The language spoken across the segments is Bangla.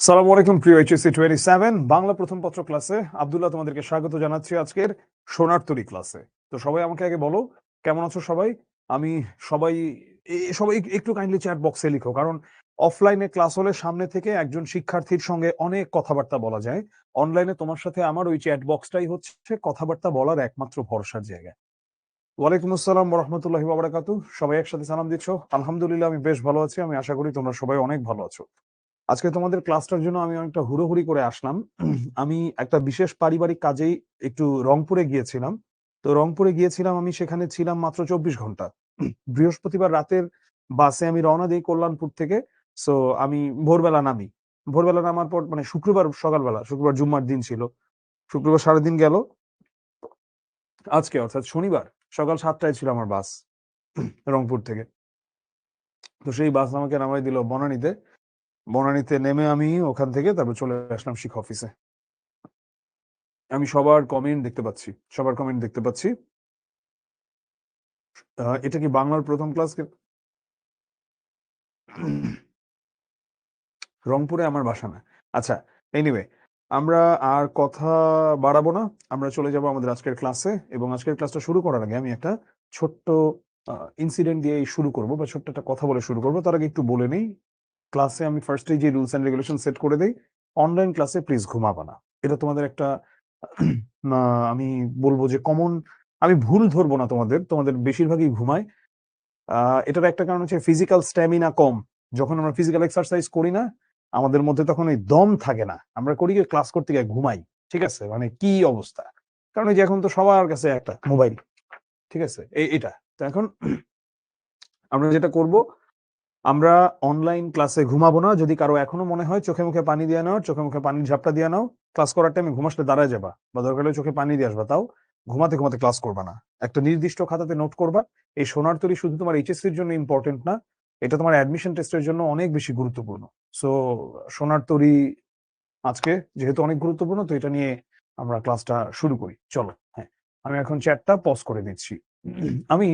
সালামু আলাইকুম প্রিয় এইচএসসি 27 বাংলা প্রথম পত্র ক্লাসে আব্দুল্লাহ তোমাদেরকে স্বাগত জানাচ্ছি আজকের সোনার তরী ক্লাসে। তো সবাই আমাকে আগে বলো কেমন আছো সবাই। আমি সবাই সবাই একটু কাইন্ডলি চ্যাট বক্সে লিখো, কারণ অফলাইনে ক্লাস হলে সামনে থেকে একজন শিক্ষার্থীর সঙ্গে অনেক কথাবার্তা বলা যায়। অনলাইনে তোমার সাথে আমার ওই চ্যাট বক্সটাই হচ্ছে কথাবার্তা বলার একমাত্র ভরসার জায়গা। ওয়ালাইকুম আসসালাম ওয়া রাহমাতুল্লাহি ওয়া বারাকাতুহু। সবাই একসাথে সালাম দিচ্ছ। আলহামদুলিল্লাহ আমি বেশ ভালো আছি। আমি আশা করি তোমরা সবাই অনেক ভালো আছো। আজকে তোমাদের ক্লাসটার জন্য আমি অনেকটা হুড়োহুড়ি করে আসলাম। আমি একটা বিশেষ পারিবারিক কাজেই একটু রংপুরে গিয়েছিলাম। তো রংপুরে গিয়েছিলাম, আমি সেখানে ছিলাম মাত্র 24 ঘন্টা। বৃহস্পতিবার রাতের বাসে আমি রওনা দেই কল্যাণপুর থেকে। সো আমি ভোরবেলা নামি। ভোরবেলা নামার পর মানে শুক্রবার সকালবেলা, শুক্রবার জুম্মার দিন ছিল। শুক্রবার সারাদিন গেল। আজকে অর্থাৎ শনিবার সকাল 7টায় ছিল আমার বাস রংপুর থেকে। তো সেই বাস আমাকে নামাই দিল বনানীতে। বনানীতে নেমে আমি ওখান থেকে তারপর চলে আসলাম শিক্ষা অফিসে। আমি সবার কমেন্ট দেখতে পাচ্ছি, সবার কমেন্ট দেখতে পাচ্ছি। এটা কি বাংলার প্রথম ক্লাস? রংপুরে আমার বাসা না। আচ্ছা, এনিওয়ে, আমরা আর কথা বাড়াবো না। আমরা চলে যাব আমাদের আজকের ক্লাসে, এবং আজকের ক্লাসটা শুরু করার আগে আমি একটা ছোট্ট ইনসিডেন্ট দিয়ে শুরু করব, বা ছোট্ট একটা কথা বলে শুরু করব। তার আগে একটু বলে নেই, ক্লাসে আমি ফার্স্টে যে রুলস এন্ড রেগুলেশন সেট করে দেই, অনলাইন ক্লাসে প্লিজ ঘুমাবা না। এটা তোমাদের একটা আমি বলবো যে কমন, আমি ভুল ধরবো না, তোমাদের তোমাদের বেশিরভাগই ঘুমায়। এটার একটা কারণ হচ্ছে ফিজিক্যাল স্ট্যামিনা কম। যখন আমরা ফিজিক্যাল এক্সারসাইজ করি না, আমাদের মধ্যে তখন ওই দম থাকে না। আমরা করি কি, ক্লাস করতে গিয়ে ঘুমাই। ঠিক আছে, মানে কি অবস্থা, কারণ এই যে এখন তো সবার কাছে একটা মোবাইল। ঠিক আছে, এটা তো এখন আমরা যেটা করব, আমরা অনলাইন ক্লাসে ঘুমাবো না। যদি কারো এখনো মনে হয় চোখে মুখে পানি দিয়ে নাও, চোখে মুখে পানির ঝাপটা দিয়ে নাও, ক্লাস করার টাইমে ঘুমাসলে দাঁড়ায় যাবা, বা দরকার হলে চোখে পানি দিয়ে আসবা, তাও ঘুমাতে ঘুমাতে ক্লাস করবা না। একটা নির্দিষ্ট খাতাতে নোট করবা। এই সোনার তরী শুধু তোমার এইচএসসির জন্য ইম্পর্টেন্ট না, এটা তোমার অ্যাডমিশন টেস্টের জন্য অনেক বেশি গুরুত্বপূর্ণ। সো সোনার তরী আজকে যেহেতু অনেক গুরুত্বপূর্ণ, তো এটা নিয়ে আমরা ক্লাসটা শুরু করি। চলো, হ্যাঁ, আমি এখন চ্যাটটা পজ করে দিচ্ছি। আমি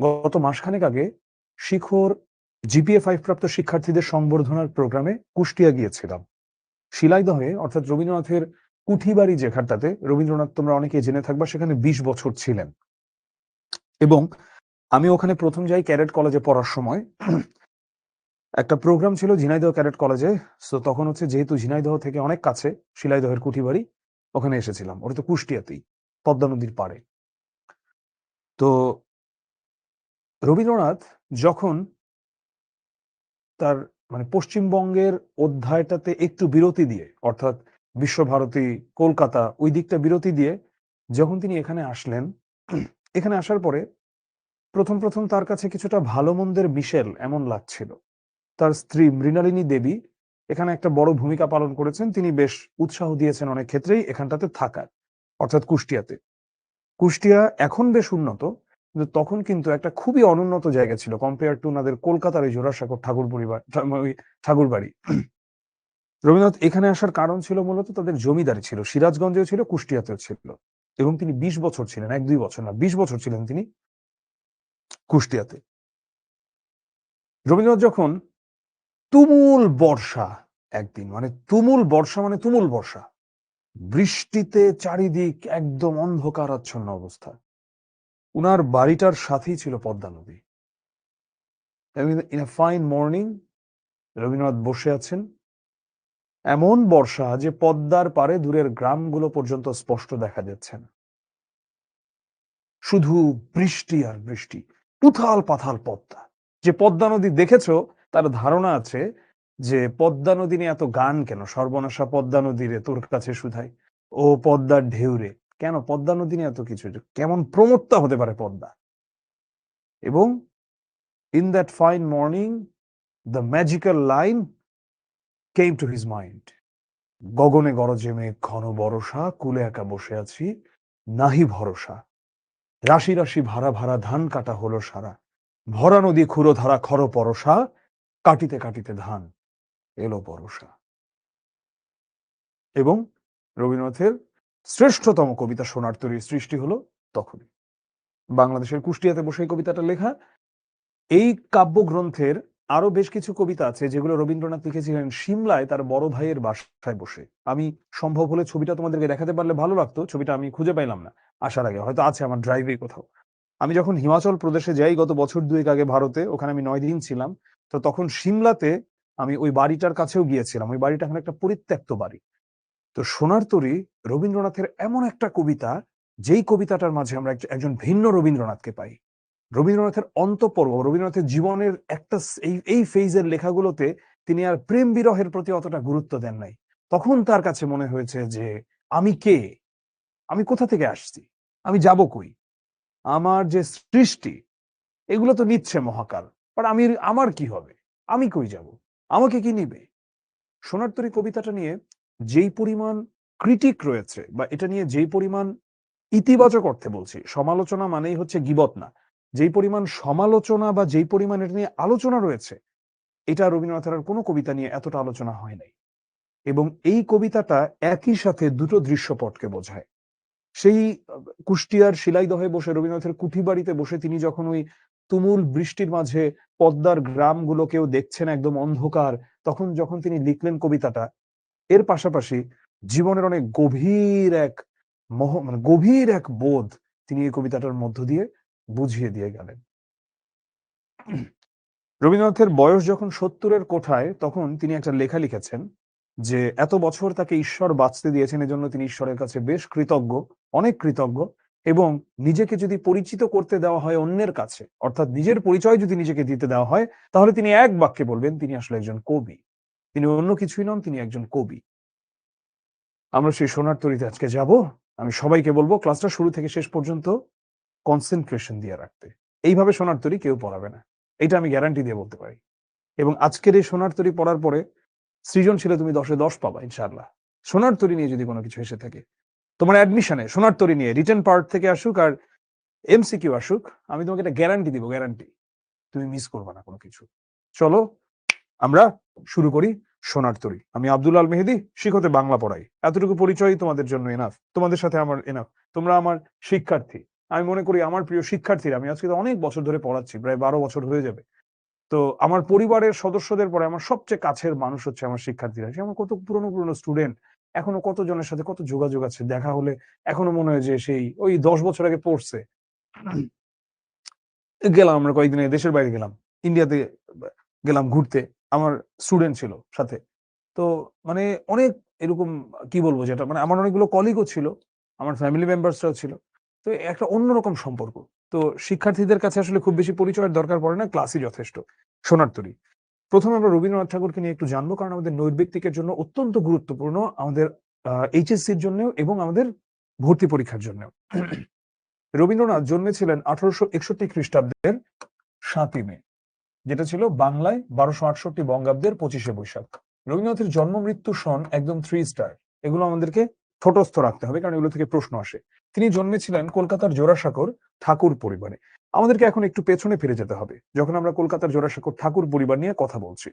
গত মাসখানেক আগে শিখর জিপিএ 5 প্রাপ্ত শিক্ষার্থীদের সংবর্ধনার প্রোগ্রামে কুষ্টিয়া গিয়েছিলাম। শিলাইদহে অর্থাৎ রবীন্দ্রনাথের কুঠিবাড়ি যেখানটাতে রবীন্দ্রনাথ তোমরা অনেকে জেনে থাকবা, সেখানে 20 বছর ছিলেন। এবং আমি ওখানে প্রথম যাই ক্যাডেট কলেজে পড়ার সময়। একটা প্রোগ্রাম ছিল ঝিনাইদহ ক্যাডেট কলেজে। সো তখন হচ্ছে যেহেতু ঝিনাইদহ থেকে অনেক কাছে শিলাইদহের কুঠিবাড়ি, ওখানে এসেছিলাম। ওটা তো কুষ্টিয়াতেই, পদ্মা নদীর পাড়ে। তো রবীন্দ্রনাথ যখন তার মানে পশ্চিমবঙ্গের অধ্যায়টাতে একটু বিরতি দিয়ে, অর্থাৎ বিশ্বভারতী, কলকাতা, ওই দিকটা বিরতি দিয়ে যখন তিনি এখানে আসলেন, এখানে আসার পরে প্রথম প্রথম তার কাছে কিছুটা ভালো মন্দের মিশেল এমন লাগছিল। তার স্ত্রী মৃণালিনী দেবী এখানে একটা বড় ভূমিকা পালন করেছেন। তিনি বেশ উৎসাহ দিয়েছেন অনেক ক্ষেত্রেই এখানটাতে থাকার, অর্থাৎ কুষ্টিয়াতে। কুষ্টিয়া এখন বেশ উন্নত, কিন্তু তখন কিন্তু একটা খুবই অনুন্নত জায়গা ছিল কম্পেয়ার টু ওনাদের কলকাতার এই জোড়াসাঁকোর ঠাকুর পরিবার, ঠাকুর বাড়ি। রবীন্দ্রনাথ এখানে আসার কারণ ছিল মূলত তাদের জমিদারি ছিল, সিরাজগঞ্জেও ছিল, কুষ্টিয়াতেও ছিল। এবং তিনি 20 বছর ছিলেন, 1-2 বছর না, 20 বছর ছিলেন তিনি কুষ্টিয়াতে। রবীন্দ্রনাথ যখন তুমুল বর্ষা, একদিন মানে তুমুল বর্ষা, মানে তুমুল বর্ষা, বৃষ্টিতে চারিদিক একদম অন্ধকারাচ্ছন্ন অবস্থা, উনার বাড়িটার সাথেই ছিল পদ্মা নদী। In a fine morning Rabindranath বসে আছেন। এমন বর্ষা যে পদ্মার পারে দূরের গ্রামগুলো পর্যন্ত স্পষ্ট দেখা যাচ্ছে না, শুধু বৃষ্টি আর বৃষ্টি, উথাল পাথাল পদ্মা। যে পদ্মা নদী দেখেছো তার ধারণা আছে যে পদ্মা নদী নিয়ে এত গান কেন, সর্বনাশা পদ্মা নদী রে তোর কাছে শুধাই, ও পদ্মার ঢেউ রে। কেন পদ্মা নদী নিয়ে এত কিছু, কেমন প্রমত্তা হতে পারে পদ্মা। এবং in that fine morning the magical line came to his mind, গগনে গরজে মেঘ ঘন বরষা, কুলে একা বসে আছি নাহি ভরসা, রাশি রাশি ভাড়া ভাড়া ধান কাটা হলো সারা, ভরা নদী ক্ষুরো ধারা খর পরশা, কাটিতে কাটিতে ধান এলো বরষা। এবং রবীন্দ্রনাথের শ্রেষ্ঠতম কবিতা সোনার তরীর সৃষ্টি হলো তখনই। বাংলাদেশের কুষ্টিয়াতে বসে এই কবিতাটা লেখা। এই কাব্যগ্রন্থের আরো বেশ কিছু কবিতা আছে যেগুলো রবীন্দ্রনাথ লিখেছিলেন সিমলায় তার বড় ভাইয়ের বাসায় বসে। আমি সম্ভব হলে ছবিটা তোমাদেরকে দেখাতে পারলে ভালো লাগতো, ছবিটা আমি খুঁজে পাইলাম না আসার আগে, হয়তো আছে আমার ড্রাইভে কোথাও। আমি যখন হিমাচল প্রদেশে যাই গত বছর দুয়েক আগে ভারতে, ওখানে আমি 9 দিন ছিলাম। তো তখন সিমলাতে আমি ওই বাড়িটার কাছেও গিয়েছিলাম। ওই বাড়িটা এখন একটা পরিত্যক্ত বাড়ি। তো সোনার তরী রবীন্দ্রনাথের এমন একটা কবিতা, যেই কবিতাটার মাঝে আমরা একজন ভিন্ন রবীন্দ্রনাথকে পাই। রবীন্দ্রনাথের অন্তঃপর্ব, রবীন্দ্রনাথের জীবনের একটা এই ফেজের লেখাগুলোতে তিনি আর প্রেম বিরহের প্রতি অতটা গুরুত্ব দেন নাই। তখন তার কাছে মনে হয়েছে যে আমি কে, আমি কোথা থেকে আসছি, আমি যাব কই, আমার যে সৃষ্টি এগুলো তো নিচ্ছে মহাকাল, বাট আমার কি হবে, আমি কই যাব, আমাকে কি নিবে। সোনার তরী কবিতাটা নিয়ে যেই পরিমাণ ক্রিটিক রয়েছে, বা এটা নিয়ে যেই পরিমাণ ইতিবাচক অর্থে বলছি, সমালোচনা মানেই হচ্ছে গীবত না, যেই পরিমাণ সমালোচনা বা যেই পরিমাণ এটা নিয়ে আলোচনা রয়েছে, এটা রবীন্দ্রনাথের আর কোনো কবিতা নিয়ে এতটা আলোচনা হয় নাই। এবং এই কবিতাটা একই সাথে দুটো দৃশ্যপটকে বোঝায়। সেই কুষ্টিয়ার শিলাইদহে বসে, রবীন্দ্রনাথের কুঠি বাড়িতে বসে তিনি যখন ওই তুমুল বৃষ্টির মাঝে পদ্মার গ্রামগুলোকেও দেখছেন একদম অন্ধকার, তখন যখন তিনি লিখলেন কবিতাটা, এর পাশাপাশি জীবনের অনেক গভীর এক মানে গভীর এক বোধ তিনি এই কবিতাটার মধ্য দিয়ে বুঝিয়ে দিয়ে গেলেন। রবীন্দ্রনাথের বয়স যখন 70-এর কোঠায়, তখন তিনি একটা লেখা লিখেছেন যে এত বছর তাকে ঈশ্বর বাঁচতে দিয়েছেন, এজন্য তিনি ঈশ্বরের কাছে বেশ কৃতজ্ঞ, অনেক কৃতজ্ঞ। এবং নিজেকে যদি পরিচিত করতে দেওয়া হয় অন্যের কাছে, অর্থাৎ নিজের পরিচয় যদি নিজেকে দিতে দেওয়া হয়, তাহলে তিনি এক বাক্যে বলবেন তিনি আসলে একজন কবি। তিনি অন্য কিছুই নন, তিনি একজন কবি। আমরা সেই সোনার তরীতে আজকে যাব। আমি সবাইকে বলবো ক্লাসটা শুরু থেকে শেষ পর্যন্ত কনসেন্ট্রেশন দিয়ে রাখতে। এইভাবে সোনার তরী কেউ পড়াবে না, এটা আমি গ্যারান্টি দিয়ে বলতে পারি। এবং আজকের এই সোনার তরী পড়ার পরে সৃজনশীলে তুমি 10-এ 10 পাবা ইনশাআল্লাহ। সোনার তরী নিয়ে যদি কোনো কিছু এসে থাকে, তোমার অ্যাডমিশনে সোনার তরী নিয়ে রিটেন পার্ট থেকে আসুক আর এমসিকিউ আসুক, আমি তোমাকে একটা গ্যারান্টি দিব, গ্যারান্টি, তুমি মিস করবে না কোনো কিছু। চলো আমরা শুরু করি সোনার তরী। আমি আব্দুল আল মেহেদী, শিখতে বাংলা পড়াই। এতটুকু পরিচয় তোমাদের জন্য এনাফ, তোমাদের সাথে আমার এনাফ। তোমরা আমার শিক্ষার্থী। আমি মনে করি আমার প্রিয় শিক্ষার্থীরা, আমি আজকে অনেক বছর ধরে পড়াচ্ছি, প্রায় 12 বছর হয়ে যাবে। তো আমার পরিবারের সদস্যদের পরে আমার সবচেয়ে কাছের মানুষ হচ্ছে আমার শিক্ষার্থীরা। সে আমার কত পুরনো পুরনো স্টুডেন্ট, এখনো কতজনের সাথে কত যোগাযোগ আছে, দেখা হলে এখনো মনে হয় যে সেই ওই 10 বছর আগে পড়ছে। গেলাম আমরা কয়েকদিন দেশের বাইরে গেলাম, ইন্ডিয়াতে গেলাম ঘুরতে, আমার স্টুডেন্ট ছিল সাথে। তো মানে অনেক এরকম, কি বলবো, যেটা মানে আমার অনেকগুলো কলিগও ছিল, আমার ফ্যামিলি মেম্বার্সরাও ছিল। তো একটা অন্যরকম সম্পর্ক। তো শিক্ষার্থীদের কাছে আসলে খুব বেশি পরিচয়ের দরকার পড়ে না, ক্লাসই যথেষ্ট। সোনার তরী, প্রথমে আমরা রবীন্দ্রনাথ ঠাকুরকে নিয়ে একটু জানবো, কারণ আমাদের নৈর্ব্যক্তিকের জন্য অত্যন্ত গুরুত্বপূর্ণ, আমাদের এইচএসসির জন্যও এবং আমাদের ভর্তি পরীক্ষার জন্য। রবীন্দ্রনাথ জন্মেছিলেন 1861 খ্রিস্টাব্দের 7ই মে, যেটা ছিল বাংলায় 1268 বঙ্গাব্দের 25শে বৈশাখ। রবীন্দ্রনাথের জন্ম মৃত্যু সন একদম 3 স্টার, এগুলো আমাদেরকে ঠোঁটস্থ রাখতে হবে, কারণ এগুলো থেকে প্রশ্ন আসে। তিনি জন্মেছিলেন কলকাতার জোড়াসাঁকোর ঠাকুর পরিবারে। আমাদেরকে এখন একটু পেছনে ফিরে যেতে হবে, যখন আমরা কলকাতার জোড়াসাঁকোর ঠাকুর পরিবার নিয়ে কথা বলছি।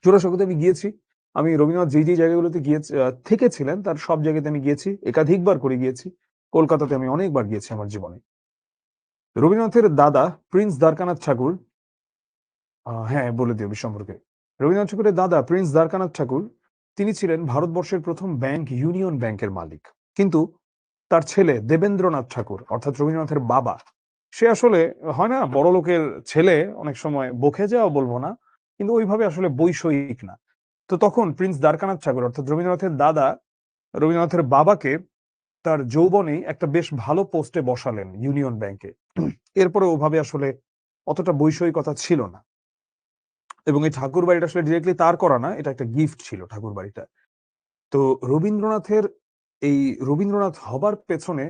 জোড়াসাঁকোতে আমি গিয়েছি, আমি রবীন্দ্রনাথ যে যে জায়গাগুলোতে গিয়েছি থেকেছিলেন তার সব জায়গাতে আমি গিয়েছি, একাধিকবার করে গিয়েছি। কলকাতাতে আমি অনেকবার গিয়েছি আমার জীবনে। রবীন্দ্রনাথের দাদা প্রিন্স দ্বারকানাথ ঠাকুর, হ্যাঁ বলে দিও সম্পর্কে। রবীন্দ্রনাথ ঠাকুরের দাদা প্রিন্স দ্বারকানাথ ঠাকুর, তিনি ছিলেন ভারতবর্ষের প্রথম ব্যাংক ইউনিয়ন ব্যাংকের মালিক। কিন্তু তার ছেলে দেবেন্দ্রনাথ ঠাকুর, অর্থাৎ রবীন্দ্রনাথের বাবা, সে আসলে হয় না বড় লোকের ছেলে অনেক সময় বকে যাওয়া বলবো না, কিন্তু ওইভাবে আসলে বৈষয়িক না। তো তখন প্রিন্স দ্বারকানাথ ঠাকুর অর্থাৎ রবীন্দ্রনাথের দাদা রবীন্দ্রনাথের বাবাকে তার যৌবনেই একটা বেশ ভালো পোস্টে বসালেন ইউনিয়ন ব্যাংকে। এরপরে ওভাবে আসলে অতটা বৈষয়িকতা ছিল না। এবং এই ঠাকুর বাড়িটা আসলে ডিরেক্টলি তার করা না, এটা একটা গিফট ছিল ঠাকুর বাড়িটা। তো রবীন্দ্রনাথের এই রবীন্দ্রনাথ হবার পেছনে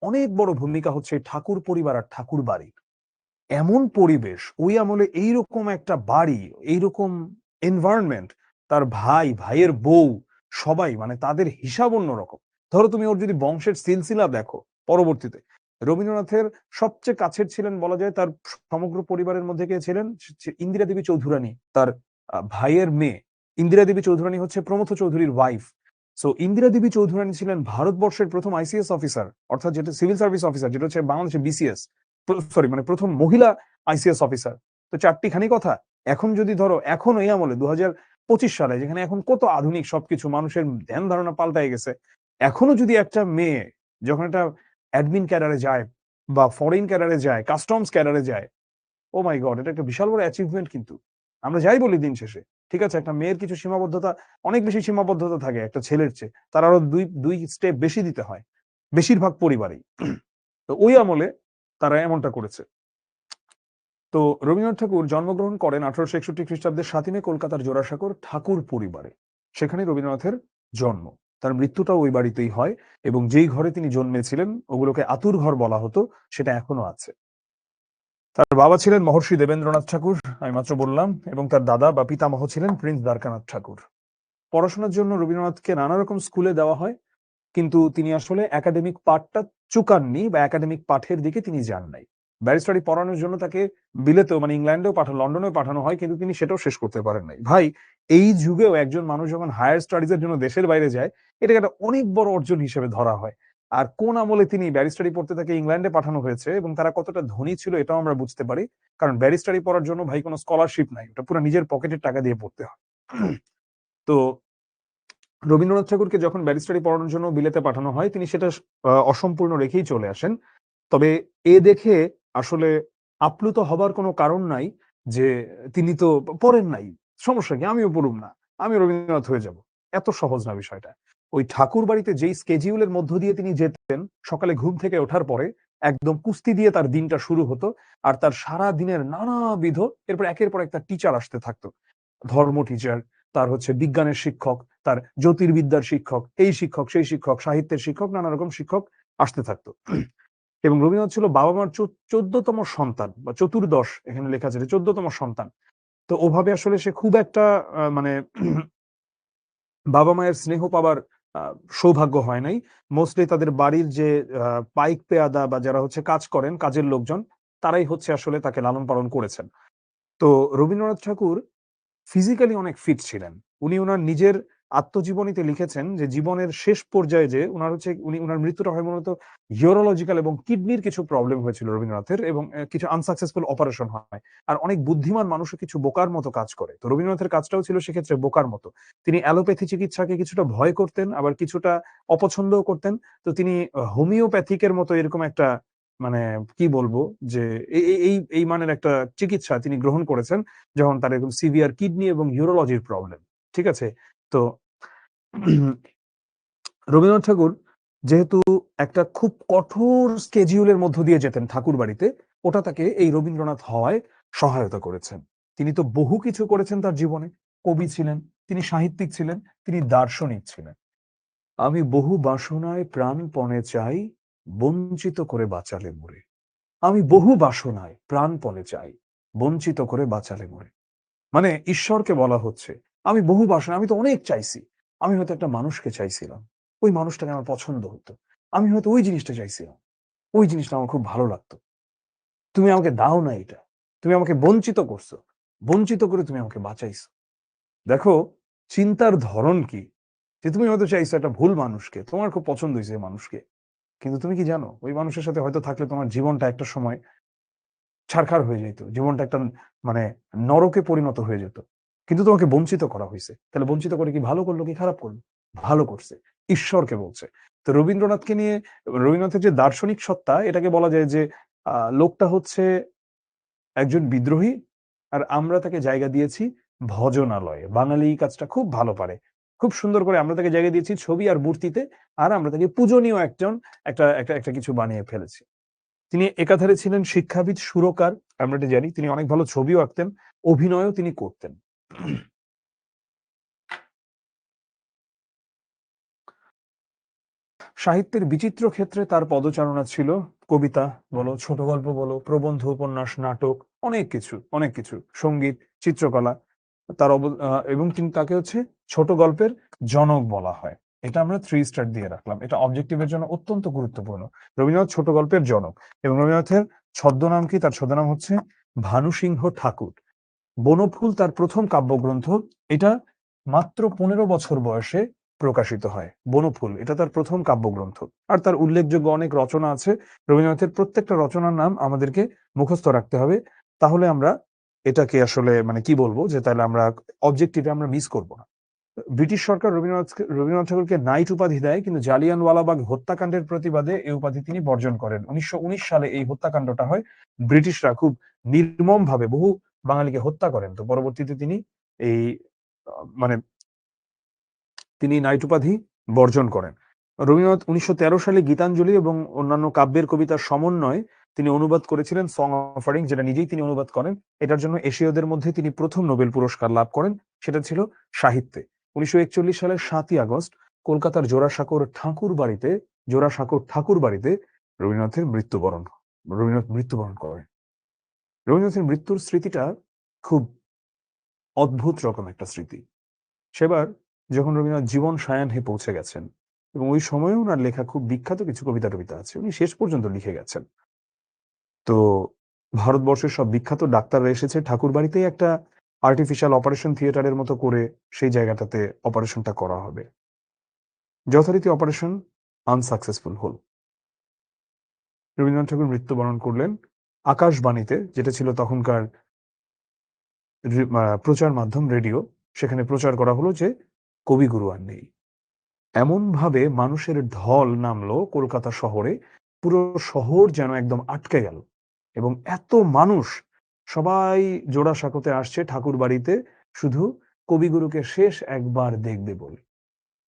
অনেক বড় ভূমিকা হচ্ছে ঠাকুর পরিবার আর ঠাকুর বাড়ি। এমন পরিবেশ ওই আমলে, এইরকম একটা বাড়ি, এইরকম এনভায়রনমেন্ট, তার ভাই, ভাইয়ের বউ, সবাই মানে তাদের হিসাব অন্যরকম। ধরো তুমি ওর যদি বংশের সিলসিলা দেখো, পরবর্তীতে রবীন্দ্রনাথের সবচেয়ে কাছের ছিলেন বলা যায়, তার সমগ্র পরিবারের মধ্যে কে ছিলেন, ইন্দিরা দেবী চৌধুরানী, তার ভাইয়ের মেয়ে। ইন্দিরা দেবী চৌধুরানী হচ্ছে প্রমথ চৌধুরীর ওয়াইফ। সো ইন্দিরা দেবী চৌধুরানী ছিলেন ভারতবর্ষের প্রথম আইসিএস অফিসার, অর্থাৎ যেটা সিভিল সার্ভিস অফিসার, যেটা হচ্ছে বাংলাদেশের বিসিএস, সরি মানে প্রথম মহিলা আইসিএস অফিসার। তো চারটিখানি কথা। এখন যদি ধরো, এখন এই আমলে 2025 সালে, যেখানে এখন কত আধুনিক সবকিছু, মানুষের ধ্যান ধারণা পাল্টাই গেছে, এখনো যদি একটা মেয়ে যখন একটা অ্যাডমিন ক্যাডারে যায় বা ফরেন ক্যাডারে যায়, কাস্টমস ক্যাডারে যায়, ও মাই গড, এটা একটা বিশাল বড় অ্যাচিভমেন্ট। কিন্তু আমরা যাই বলি দিন শেষে, ঠিক আছে, একটা মেয়ের কিছু সীমাবদ্ধতা, অনেক বেশি সীমাবদ্ধতা থাকে একটা ছেলের চেয়ে, তার আরো দুই স্টেপ বেশি দিতে হয় বেশিরভাগ পরিবারেই। তো ওই আমলে তারা এমনটা করেছে। তো রবীন্দ্রনাথ ঠাকুর জন্মগ্রহণ করেন 1861 খ্রিস্টাব্দের 7 মে কলকাতার জোড়াসাঁকোর ঠাকুর পরিবারে। সেখানে রবীন্দ্রনাথের জন্ম। তার মৃত্যুটাও ওই বাড়িতেই হয়, এবং যেই ঘরে তিনি জন্মেছিলেন ওগুলোকে আতুর ঘর বলা হতো, সেটা এখনো আছে। তার বাবা ছিলেন মহর্ষি দেবেন্দ্রনাথ ঠাকুর, আমি মাত্র বললাম, এবং তার দাদা বা পিতামহ ছিলেন প্রিন্স দ্বারকানাথ ঠাকুর। পড়াশোনার জন্য রবীন্দ্রনাথকে নানা রকম স্কুলে দেওয়া হয়, কিন্তু তিনি আসলে একাডেমিক পাঠটা চুকাননি, বা একাডেমিক পাঠের দিকে তিনি যান নাই। ব্যারিস্টারি পড়ানোর জন্য তাকে বিলেতেও, মানে ইংল্যান্ডেও লন্ডনেও পাঠানো হয়, কিন্তু তিনি সেটাও শেষ করতে পারেন নাই। ভাই, এই যুগেও একজন মানুষ যখন হায়ার স্টাডিজের জন্য দেশের বাইরে যায়, এটাকে একটা অনেক বড় অর্জন হিসেবে ধরা হয়। আর কোন আমলে তিনি ব্যারিস্টারি পড়তে তাকে ইংল্যান্ডে পাঠানো হয়েছে, এবং তারা কতটা ধনী ছিল এটাও আমরা বুঝতে পারি। কারণ ব্যারিস্টারি পড়ার জন্য ভাই কোনো স্কলারশিপ নাই, ওটা পুরো নিজের পকেটের টাকা দিয়ে পড়তে হয়। তো রবীন্দ্রনাথ ঠাকুরকে যখন ব্যারিস্টারি পড়ানোর জন্য বিলেতে পাঠানো হয়, তিনি সেটা অসম্পূর্ণ রেখেই চলে আসেন। তবে এ দেখে আসলে আপ্লুত হবার কোনো কারণ নাই যে তিনি তো পড়েন নাই, সমস্যা কি, আমিও পড়ুম না, আমি রবীন্দ্রনাথ হয়ে যাব। এত সহজ না বিষয়টা। ওই ঠাকুর বাড়িতে যেই স্কেডিউলের মধ্য দিয়ে তিনি যেতেন, সকালে ঘুম থেকে ওঠার পরে একদম কুস্তি দিয়ে তার দিনটা শুরু হতো, আর তার সারা দিনের নানাবিধ, এরপর একের পর একটা টিচার আসতে থাকতো। ধর্ম টিচার, তার হচ্ছে বিজ্ঞানের শিক্ষক, তার জ্যোতির্বিদ্যার শিক্ষক, এই শিক্ষক সেই শিক্ষক, সাহিত্যের শিক্ষক, নানা রকম শিক্ষক আসতে থাকতো। এবং রবীন্দ্রনাথ ছিল বাবা মার 14তম সন্তান, বা চতুর্দশ এখানে লেখা আছে, 14তম সন্তান। তো ওভাবে আসলে সে খুব একটা মানে বাবা মায়ের স্নেহ পাবার সৌভাগ্য হয় নাই। মোস্টলি তাদের বাড়ির যে পাইক পেয়াদা বা যারা হচ্ছে কাজ করেন, কাজের লোকজন, তারাই হচ্ছে আসলে তাকে লালন পালন করেছেন। তো রবীন্দ্রনাথ ঠাকুর ফিজিক্যালি অনেক ফিট ছিলেন। উনি উনার নিজের আত্মজীবনীতে লিখেছেন যে জীবনের শেষ পর্যায়ে যে উনার হচ্ছে, উনার মৃত্যুটা হয় মূলত ইউরোলজিক্যাল এবং কিডনির কিছু প্রবলেম হয়েছিল রবীন্দ্রনাথের, এবং কিছু আনসাকসেসফুল অপারেশন হয়। আর অনেক বুদ্ধিমান মানুষও কিছু বোকার মতো কাজ করে, তো রবীন্দ্রনাথের কাজটাও ছিল সেক্ষেত্রে বোকার মতো। তিনি অ্যালোপ্যাথি চিকিৎসাকে কিছুটা ভয় করতেন, আবার কিছুটা অপছন্দও করতেন। তো তিনি হোমিওপ্যাথিকের মতো এরকম একটা, মানে কি বলবো, যে এই মানের একটা চিকিৎসা তিনি গ্রহণ করেছেন যখন তার এরকম সিভিয়ার কিডনি এবং ইউরোলজির প্রবলেম। ঠিক আছে। তো রবীন্দ্রনাথ ঠাকুর যেহেতু একটা খুব কঠোর স্কেডিউলের মধ্য দিয়ে যেতেন ঠাকুর বাড়িতে, ওটা তাকে এই রবীন্দ্রনাথ হওয়ায় সহায়তা করেছেন। তিনি তো বহু কিছু করেছেন তার জীবনে। কবি ছিলেন, তিনি সাহিত্যিক ছিলেন, তিনি দার্শনিক ছিলেন। আমি বহু বাসনায় প্রাণপণে চাই, বঞ্চিত করে বাঁচালে মোরে। আমি বহু বাসনায় প্রাণপণে চাই, বঞ্চিত করে বাঁচালে মোরে। মানে ঈশ্বরকে বলা হচ্ছে, আমি বহু বাসনা, আমি তো অনেক চাইছি। আমি হয়তো একটা মানুষকে চাইছিলাম, ওই মানুষটাকে আমার পছন্দ হতো, আমি হয়তো ওই জিনিসটা চাইছিলাম, ওই জিনিসটা আমার খুব ভালো লাগতো। তুমি আমাকে দাও না এটা, তুমি আমাকে বঞ্চিত করছো, বঞ্চিত করে তুমি আমাকে বাঁচাইছো। দেখো চিন্তার ধরন কি, যে তুমি হয়তো চাইছো একটা ভুল মানুষকে, তোমার খুব পছন্দ হয়েছে এই মানুষকে, কিন্তু তুমি কি জানো ওই মানুষের সাথে হয়তো থাকলে তোমার জীবনটা একটা সময় ছারখার হয়ে যেত, জীবনটা একটা মানে নরকে পরিণত হয়ে যেত। কিন্তু তোমাকে বঞ্চিত করা হয়েছে, তাহলে বঞ্চিত করে কি ভালো করলো কি খারাপ করলো? ভালো করছে, ঈশ্বরকে বলছে। তো রবীন্দ্রনাথকে নিয়ে, রবীন্দ্রনাথের যে দার্শনিক সত্তা, এটাকে বলা যায় যে লোকটা হচ্ছে একজন বিদ্রোহী, আর আমরা তাকে জায়গা দিয়েছি ভজনালয়ে। বাঙালি এই কাজটা খুব ভালো পারে, খুব সুন্দর করে আমরা তাকে জায়গা দিয়েছি ছবি আর মূর্তিতে, আর আমরা তাকে পূজনীয় একজন একটা একটা একটা কিছু বানিয়ে ফেলেছি। তিনি একাধারে ছিলেন শিক্ষাবিদ, সুরকার, আমরা এটা জানি। তিনি অনেক ভালো ছবিও আঁকতেন, অভিনয়ও তিনি করতেন। সাহিত্যের বিচিত্র ক্ষেত্রে তার পদচারণা ছিল। কবিতা বলো, ছোট গল্প বলো, প্রবন্ধ, উপন্যাস, নাটক, অনেক কিছু, অনেক কিছু, সঙ্গীত, চিত্রকলা। তার এবং তিনি, তাকে হচ্ছে ছোট গল্পের জনক বলা হয়। এটা আমরা 3 স্টার দিয়ে রাখলাম, এটা অবজেক্টিভের জন্য অত্যন্ত গুরুত্বপূর্ণ। রবীন্দ্রনাথ ছোট গল্পের জনক। এবং রবীন্দ্রনাথের ছদ্মনাম কি? তার ছদ্মনাম হচ্ছে ভানুসিংহ ঠাকুর। বনফুল তার প্রথম কাব্যগ্রন্থ। এটা মাত্র 15 বছর বয়সে প্রকাশিত হয়। বনফুল এটা তার প্রথম কাব্যগ্রন্থ। আর তার উল্লেখযোগ্য অনেক রচনা আছে। রবীন্দ্রনাথের প্রত্যেকটা রচনার নাম আমাদেরকে মুখস্থ রাখতে হবে, তাহলে আমরা এটাকে আসলে মানে কি বলবো যে তাহলে আমরা অবজেক্টিভে আমরা মিস করব না। ব্রিটিশ সরকার রবীন্দ্রনাথ ঠাকুরকে নাইট উপাধি দেয়, কিন্তু জালিয়ানওয়ালাবাগ হত্যাকাণ্ডের প্রতিবাদে এই উপাধি তিনি বর্জন করেন। 1919 সালে এই হত্যাকাণ্ডটা হয়। ব্রিটিশরা খুব নির্মম ভাবে বহু বাঙালিকে হত্যা করেন। তো পরবর্তীতে তিনি এই মানে তিনি নাইট উপাধি বর্জন করেন। রবীন্দ্রনাথ 1913 সালে গীতাঞ্জলি এবং অন্যান্য কাব্যের কবিতার সমন্বয়ে তিনি অনুবাদ করেছিলেন সং অফারিং, যেটা নিজেই তিনি অনুবাদ করেন। এটার জন্য এশীয়দের মধ্যে তিনি প্রথম নোবেল পুরস্কার লাভ করেন, সেটা ছিল সাহিত্যে। 1941 সালের 7ই আগস্ট কলকাতার জোড়াসাঁকোর ঠাকুর বাড়িতে রবীন্দ্রনাথ মৃত্যুবরণ করেন। রবীন্দ্রনাথের মৃত্যুর স্মৃতিটা খুব অদ্ভুত রকম একটা স্মৃতি। সেবার যখন রবীন্দ্রনাথ জীবন সায়াহ্নে পৌঁছে গেছেন, এবং ওই সময়ে ওনার লেখা খুব বিখ্যাত কিছু কবিতা আছে, উনি শেষ পর্যন্ত লিখে গেছেন। তো ভারতবর্ষের সব বিখ্যাত ডাক্তাররা এসেছে ঠাকুর বাড়িতেই একটা আর্টিফিশিয়াল অপারেশন থিয়েটারের মতো করে সেই জায়গাটাতে অপারেশনটা করা হবে। যথারীতি অপারেশন আনসাকসেসফুল হল। রবীন্দ্রনাথ ঠাকুর মৃত্যুবরণ করলেন। আকাশবাণীতে, যেটা ছিল তখনকার প্রচার মাধ্যম রেডিও, সেখানে প্রচার করা হলো যে কবিগুরু আর নেই। এমন ভাবে মানুষের ঢল নামলো কলকাতা শহরে, পুরো শহর যেন একদম আটকে গেল। এবং এত মানুষ সবাই জোড়াসাঁকোতে আসছে ঠাকুর বাড়িতে শুধু কবিগুরুকে শেষ একবার দেখবে বলে।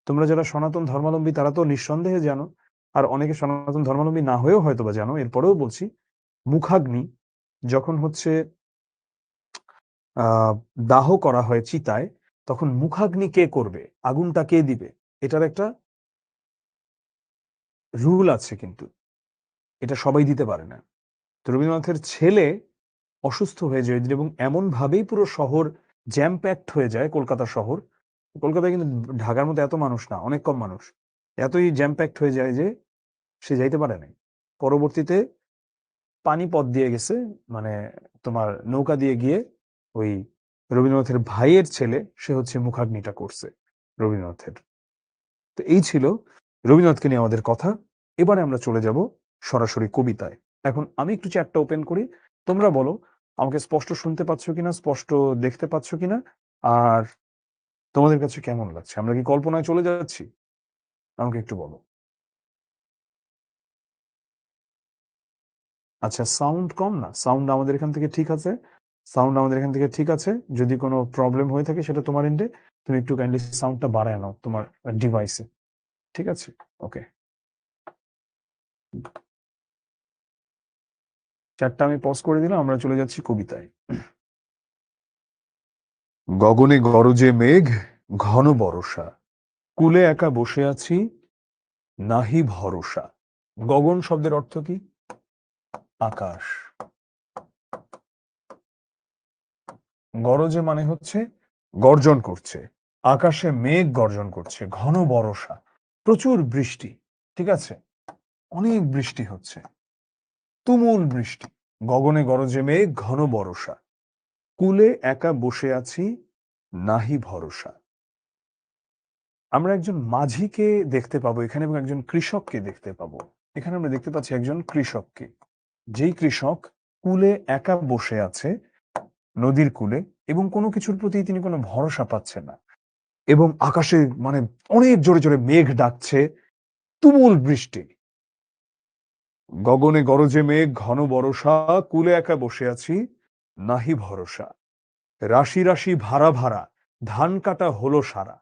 তোমরা যারা সনাতন ধর্মাবলম্বী তারা তো নিঃসন্দেহে জানো, আর অনেকে সনাতন ধর্মাবলম্বী না হয়েও হয়তো বা জানো, এরপরেও বলছি, মুখাগ্নি যখন হচ্ছে দাহ করা হয় চিতায়, তখন মুখাগ্নি কে করবে, আগুনটা কে দিবে, এটার একটা রুল আছে, কিন্তু এটা সবাই দিতে পারে না। তো রবীন্দ্রনাথের ছেলে অসুস্থ হয়ে যায় এবং এমন ভাবেই পুরো শহর জ্যাম প্যাকড হয়ে যায়। কলকাতা শহর, কলকাতায় কিন্তু ঢাকার মতো এত মানুষ না, অনেক কম মানুষ, এতই জ্যাম প্যাকড হয়ে যায় যে সে যাইতে পারে নাই। পরবর্তীতে পানিপথ দিয়ে গেছে, মানে তোমার নৌকা দিয়ে গিয়ে ওই রবীন্দ্রনাথের ভাইয়ের ছেলে, সে হচ্ছে মুখাগ্নিটা করছে রবীন্দ্রনাথের। তো এই ছিল রবীন্দ্রনাথকে নিয়ে আমাদের কথা। এবারে আমরা চলে যাব সরাসরি কবিতায়। এখন আমি একটু চ্যাটটা ওপেন করি, তোমরা বলো আমাকে স্পষ্ট শুনতে পাচ্ছ কিনা, স্পষ্ট দেখতে পাচ্ছ কিনা, আর তোমাদের কাছে কেমন লাগছে? আমরা কি কল্পনায় চলে যাচ্ছি? আমাকে একটু বলো। আচ্ছা, সাউন্ড কম না? সাউন্ড আমাদের এখান থেকে ঠিক আছে, সাউন্ড আমাদের এখান থেকে ঠিক আছে। যদি কোনো প্রবলেম হয়ে থাকে সেটা তোমার এন্ডে, তুমি একটু কাইন্ডলি সাউন্ডটা বাড়ায় নাও তোমার ডিভাইসে, ঠিক আছে? ওকে, চ্যাটটা আমি পজ করে দিলাম, আমরা চলে যাচ্ছি কবিতায়। গগনে গরজে মেঘ, ঘন বরষা, কুলে একা বসে আছি, নাহি ভরসা। গগন শব্দের অর্থ কি? আকাশ। গরজে মানে হচ্ছে গর্জন করছে, আকাশে মেঘ গর্জন করছে, ঘন বরষা, প্রচুর বৃষ্টি, ঠিক আছে, অনেক বৃষ্টি হচ্ছে, তুমুল বৃষ্টি। গগনে গরজে মেঘ, ঘন বরষা, কুলে একা বসে আছি, নাহি ভরসা। আমরা একজন মাঝিকে দেখতে পাবো এখানে এবং একজন কৃষককে দেখতে পাবো। এখানে আমরা দেখতে পাচ্ছি একজন কৃষককে, যেই কৃষক কুলে একা বসে আছে, নদীর কুলে, এবং কোনো কিছুর প্রতি তিনি কোনো ভরসা পাচ্ছেন না, এবং আকাশে মানে অনেক জোরে জোরে মেঘ ডাকছে, তুমুল বৃষ্টি। গগনে গরজে মেঘ, ঘন বরষা, কুলে একা বসে আছি, নাহি ভরসা। রাশি রাশি ভাড়া ভাড়া, ধান কাটা হলো সারা,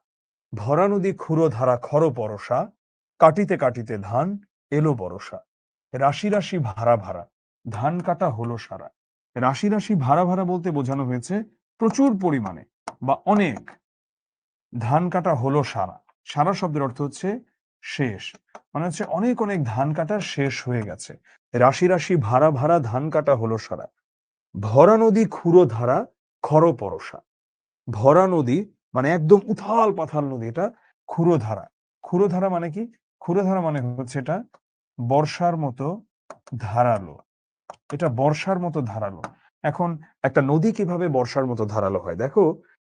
ভরা নদী ক্ষুরো ধারা খর পরশা, কাটিতে কাটিতে ধান এলো বরষা। রাশি রাশি ভাড়া ভাড়া, ধান কাটা হলো সারা। রাশি রাশি ভাড়া ভাড়া বলতে বোঝানো হয়েছে প্রচুর পরিমাণে বা অনেক। ধান কাটা হলো সারা, সারা শব্দের অর্থ হচ্ছে শেষ, মানে হচ্ছে অনেক অনেক ধান কাটা শেষ হয়ে গেছে। রাশি রাশি ভাড়া ভাড়া, ধান কাটা হলো সারা, ভরা নদী ক্ষুরো ধারা খর পরশা। ভরা নদী মানে একদম উথাল পাথাল নদী, এটা ক্ষুরোধারা। ক্ষুরোধারা মানে কি? ক্ষুরোধারা মানে হচ্ছে এটা বর্ষার মতো ধারালো, এটা বর্ষার মতো ধারালো। এখন একটা নদী কিভাবে বর্ষার মতো ধারালো হয়? দেখো,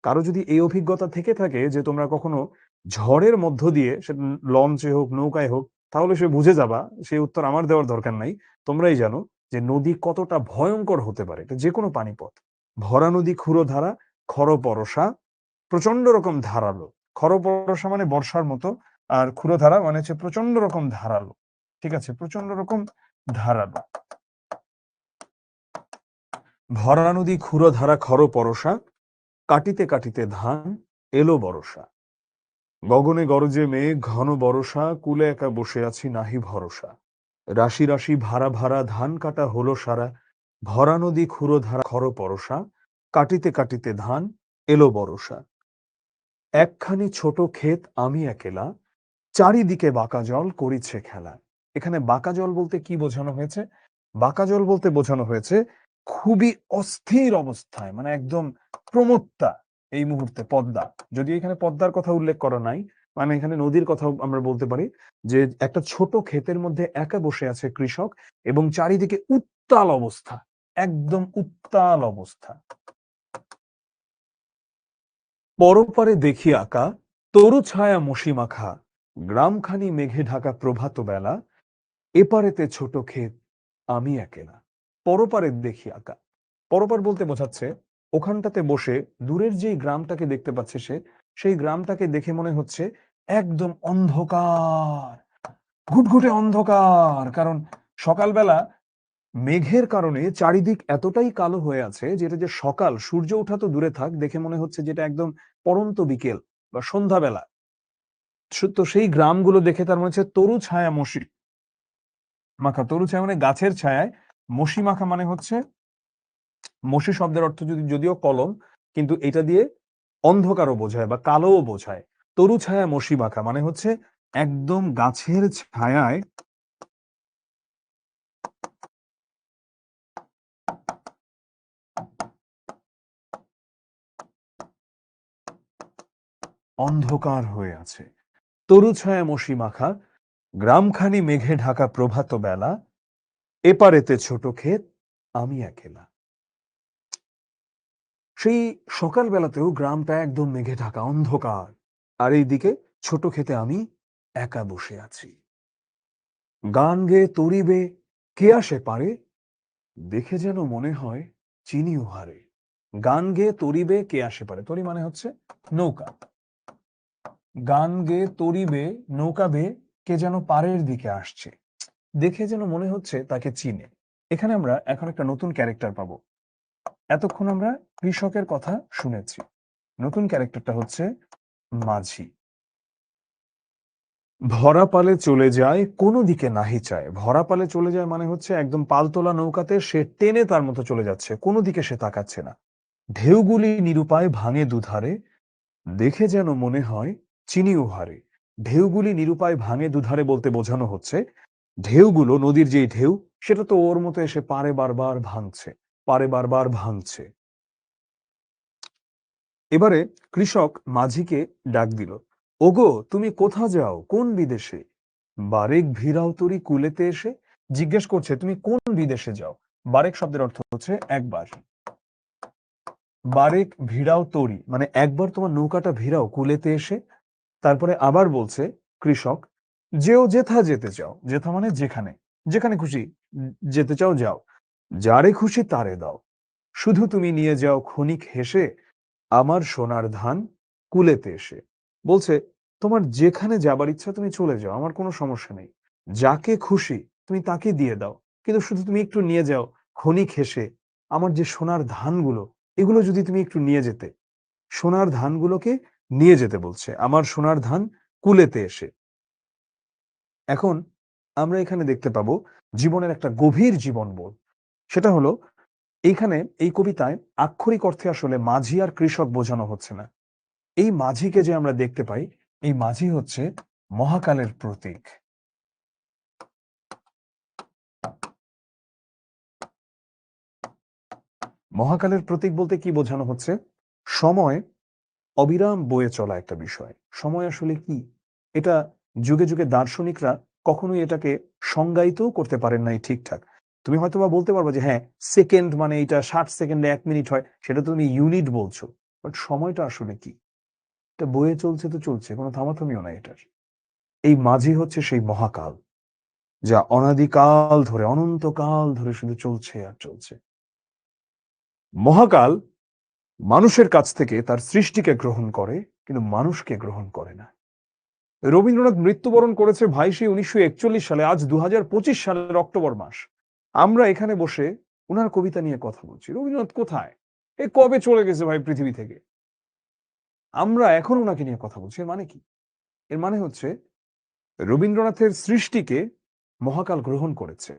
কারো যদি এই অভিজ্ঞতা থেকে থাকে যে তোমরা কখনো ঝড়ের মধ্য দিয়ে, সেটা লঞ্চে হোক নৌকায় হোক, তাহলে সে বুঝে যাবা, সেই উত্তর আমার দেওয়ার দরকার নাই, তোমরাই জানো যে নদী কতটা ভয়ঙ্কর হতে পারে, এটা যে কোনো পানিপথ। ভরা নদী ক্ষুরধারা খরপরশা, প্রচন্ড রকম ধারালো। খরপরশা মানে বর্ষার মতো, আর ক্ষুরধারা মানে হচ্ছে প্রচন্ড রকম ধারালো। ঠিক আছে, প্রচন্ড রকম ধারালো। ভরা নদী ক্ষুরধারা খরপরশা, কাটিতে কাটিতে ধান এলো বরষা। গগনে গরজে মেঘ ঘন বরষা, কুলে একা বসে আছি নাহি ভরসা। রাশি রাশি ভাড়া ভাড়া ধান কাটা হলো সারা, ভরা নদী ক্ষুরধারা খরপরশা, কাটিতে কাটিতে ধান এলো বরষা। একখানি ছোট ক্ষেত আমি একেলা, চারিদিকে বাঁকা জল করিছে খেলা। এখানে বাঁকা জল বলতে কি বোঝানো হয়েছে? বাঁকা জল বলতে বোঝানো হয়েছে খুবই অস্থির অবস্থায়, মানে একদম প্রমত্তা এই মুহূর্তে পদ্মা। যদি এখানে পদ্মার কথা উল্লেখ করা নাই, মানে এখানে নদীর কথা আমরা বলতে পারি যে একটা ছোট ক্ষেতের মধ্যে একা বসে আছে কৃষক এবং চারিদিকে উত্তাল অবস্থা, একদম উত্তাল অবস্থা। পরপারে দেখি আঁকা তরু ছায়া মসি মাখা, গ্রামখানি মেঘে ঢাকা প্রভাত বেলা, এপারেতে ছোট ক্ষেত আমি একেলা। পরপারে দেখি আঁকা, পরপার বলতে বোঝাচ্ছে ওখানটাতে বসে দূরের যেই গ্রামটাকে দেখতে পাচ্ছে সে, সেই গ্রামটাকে দেখে মনে হচ্ছে একদম অন্ধকার, ঘুটঘুটে অন্ধকার। কারণ সকালবেলা মেঘের কারণে চারিদিক এতটাই কালো হয়ে আছে যেটা যে সকাল, সূর্য ওঠা তো দূরে থাক, দেখে মনে হচ্ছে যেটা একদম পড়ন্ত বিকেল বা সন্ধ্যাবেলা। তো সেই গ্রামগুলো দেখে তার মনে হচ্ছে তরু ছায়া মসি মাখা। তরু ছায়া মানে গাছের ছায়ায়, মসি মাখা মানে হচ্ছে, মসি শব্দের অর্থ যদিও কলম, কিন্তু এটা দিয়ে অন্ধকারও বোঝায় বা কালোও বোঝায়। তরু ছায়া মসি মাখা মানে হচ্ছে একদম গাছের ছায়ায় অন্ধকার হয়ে আছে। তরু ছায়া মসি মাখা, গ্রামখানি মেঘে ঢাকা প্রভাত বেলা, এপারেতে ছোট ক্ষেত আমি একেলা। সেই সকালবেলাতেও গ্রামটা একদম মেঘে ঢাকা অন্ধকার, আর এইদিকে ছোট ক্ষেতে আমি একা বসে আছি। গান গেয়ে তরিবে কে আসে পারে, দেখে যেন মনে হয় চিনি উহারে। গান গেয়ে তরিবে কে আসে পারে, তরি মানে হচ্ছে নৌকা। গান গেয়ে তরিবে নৌকা বেয়ে কে যেন পাড়ের দিকে আসছে, দেখে যেন মনে হচ্ছে তাকে চিনে। এখানে আমরা এখন একটা নতুন ক্যারেক্টার পাবো। এতক্ষণ আমরা কৃষকের কথা শুনেছি, নতুন ক্যারেক্টারটা হচ্ছে মাঝি। ভরা পালে চলে যায় কোনো দিকে নাহি চায়। ভরা পালে চলে যায় মানে হচ্ছে একদম পালতোলা নৌকাতে সে টেনে তার মতো চলে যাচ্ছে, কোনো দিকে সে তাকাচ্ছে না। ঢেউগুলি নিরুপায় ভাঙে দুধারে, দেখে যেন মনে হয় চিনি উহারে। ঢেউগুলি নিরুপায় ভাঙে দুধারে বলতে বোঝানো হচ্ছে ঢেউগুলো, নদীর যেই ঢেউ, সেটা তো ওর মতো এসে পারে বারবার ভাঙছে, পারে বারবার ভাঙছে। এবারে কৃষক মাঝিকে ডাক দিল, ওগো তুমি কোথা যাও, কোন বিদেশে? বারেক ভিড়াও তরি কুলেতে এসে। জিজ্ঞেস করছে তুমি কোন বিদেশে যাও। বারেক শব্দের অর্থ হচ্ছে একবার। বারেক ভিড়াও তরি মানে একবার তোমার নৌকাটা ভিড়াও কুলেতে এসে। তারপরে আবার বলছে কৃষক, যেও যেথা যেতে চাও। যেথা মানে যেখানে, যেখানে খুশি যেতে চাও যাও, যারে খুশি তারে দাও, শুধু তুমি নিয়ে যাও ক্ষণিক হেসে আমার সোনার ধান কুলেতে এসে। বলছে তোমার যেখানে যাবার ইচ্ছা তুমি চলে যাও, আমার কোনো সমস্যা নেই, যাকে খুশি তুমি তাকে দিয়ে দাও, কিন্তু শুধু তুমি একটু নিয়ে যাও ক্ষণিক হেসে আমার যে সোনার ধানগুলো, এগুলো যদি তুমি একটু নিয়ে যেতে। সোনার ধানগুলোকে নিয়ে যেতে বলছে, আমার সোনার ধান কুলেতে এসে। এখন আমরা এখানে দেখতে পাবো জীবনের একটা গভীর জীবনবোধ। সেটা হলো এইখানে এই কবিতায় আক্ষরিক অর্থে আসলে মাঝি আর কৃষক বোঝানো হচ্ছে না। এই মাঝিকে যে আমরা দেখতে পাই, এই মাঝি হচ্ছে মহাকালের প্রতীক। মহাকালের প্রতীক বলতে কি বোঝানো হচ্ছে? সময় অবিরাম বয়ে চলা একটা বিষয়। সময় আসলে কি? এটা যুগে যুগে দার্শনিকরা কখনোই এটাকে সংজ্ঞায়িতও করতে পারেন নাই ঠিকঠাক। তুমি হয়তোবা বলতে পারবে যে হ্যাঁ, সেকেন্ড মানে এটা 60 সেকেন্ডে 1 মিনিট হয়, সেটা তুমি ইউনিট বলছো। বাট সময়টা আসলে কি? এটা বয়ে চলছে তো চলছে, কোনো থামাথামিও নাই এটার। এই মাঝি হচ্ছে সেই মহাকাল, যা অনাদিকাল ধরে, অনন্তকাল ধরে শুধু চলছে আর চলছে। মহাকাল মানুষের কাছ থেকে তার সৃষ্টিকে গ্রহণ করে, কিন্তু মানুষকে গ্রহণ করে না। রবীন্দ্রনাথ মৃত্যুবরণ করেছে ভাই সেই 1941 সালে। আজ 2025 সালের অক্টোবর মাস। আমরা এখানে বসে উনার কবিতা নিয়ে কথা বলছি। রবীন্দ্রনাথ কোথায়? এ কবে চলে গেছে ভাই পৃথিবী থেকে। আমরা এখন উনাকে নিয়ে কথা বলছি। এর মানে কি? এর মানে হচ্ছে রবীন্দ্রনাথের সৃষ্টিকে মহাকাল গ্রহণ করেছে,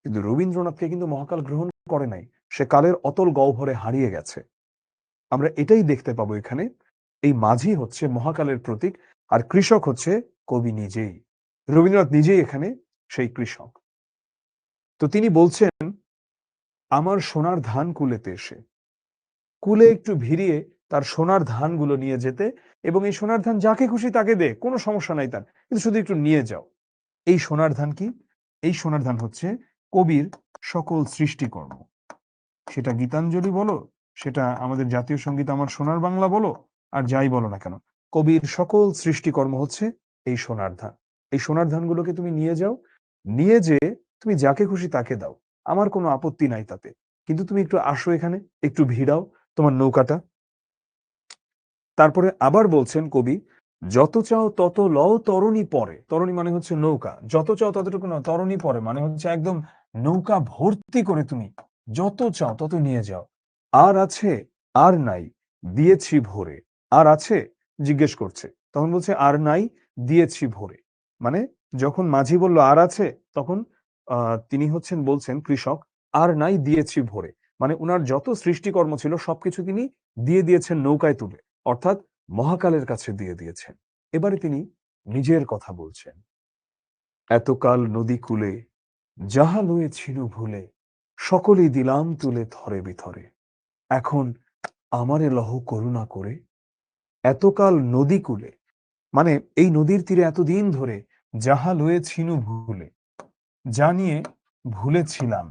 কিন্তু রবীন্দ্রনাথকে কিন্তু মহাকাল গ্রহণ করে নাই। সে কালের অতল গহ্বরে হারিয়ে গেছে। আমরা এটাই দেখতে পাবো এখানে। এই মাঝি হচ্ছে মহাকালের প্রতীক, আর কৃষক হচ্ছে কবি নিজেই। রবীন্দ্রনাথ নিজেই এখানে সেই কৃষক। তো তিনি বলছেন, আমার সোনার ধান কুলেতে এসে, কুলে একটু ভিড়িয়ে তার সোনার ধানগুলো নিয়ে যেতে, এবং এই সোনার ধান যাকে খুশি তাকে দে, কোনো সমস্যা নাই তার, কিন্তু শুধু একটু নিয়ে যাও। এই সোনার ধান কি? এই সোনার ধান হচ্ছে কবির সকল সৃষ্টিকর্ম। সেটা গীতাঞ্জলি বলো, সেটা আমাদের জাতীয় সঙ্গীত আমার সোনার বাংলা বলো, আর যাই বলো না কেন, কবির সকল সৃষ্টিকর্ম হচ্ছে এই সোনার ধান। এই সোনার ধানগুলোকে তুমি নিয়ে যাও, নিয়ে যে তুমি যাকে খুশি তাকে দাও, আমার কোনো আপত্তি নাই তাতে, কিন্তু তুমি একটু আসো এখানে, একটু ভিড়াও তোমার নৌকাটা। তারপরে আবার বলছেন কবি, যত চাও তত লও তরণী পরে। তরণী মানে হচ্ছে নৌকা। যত চাও ততটুকু নাও, তরণী পরে মানে হচ্ছে একদম নৌকা ভর্তি করে তুমি যত চাও তত নিয়ে যাও। আর আছে আর নাই দিয়েছি ভরে। আর আছে জিজ্ঞেস করছে, তখন বলছে আর নাই দিয়েছি ভরে। মানে যখন মাঝি বলল আর আছে, তখন তিনি হচ্ছেন বলছেন কৃষক, আর নাই দিয়েছি ভরে। মানে উনার যত সৃষ্টিকর্ম ছিল সবকিছু তিনি দিয়ে দিয়েছেন নৌকায় তুলে, অর্থাৎ মহাকালের কাছে দিয়ে দিয়েছেন। এবারে তিনি নিজের কথা বলছেন, এতকাল নদী কূলে যাহা লয়ে ছিনু ভুলে, সকলেই দিলাম তুলে থরে বিথরে। এখন আমারে লহ করুণা করে। এতকাল নদী কূলে মানে এই নদীর তীরে এতদিন ধরে, যাহা লয়ে ছিনু ভুলে, যা নিয়ে ভুলেছিলাম।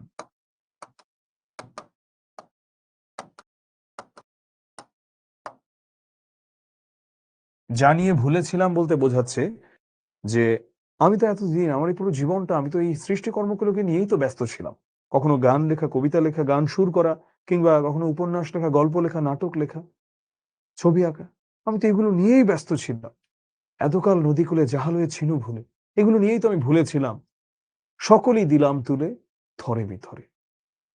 যা নিয়ে ভুলেছিলাম বলতে বোঝাচ্ছে যে আমি তো এতদিন, আমার এই পুরো জীবনটা আমি তো এই সৃষ্টিকর্মগুলোকে নিয়েই তো ব্যস্ত ছিলাম। কখনো গান লেখা, কবিতা লেখা, গান সুর করা, কিংবা কখনো উপন্যাস লেখা, গল্প লেখা, নাটক লেখা, ছবি আঁকা। আমি তো এগুলো নিয়েই ব্যস্ত ছিলাম। এতকাল নদী কূলে জাহাল হয়ে ছিনু ভুলে, এগুলো নিয়েই তো আমি ভুলেছিলাম। সকলেই দিলাম তুলে থরে বিথরে।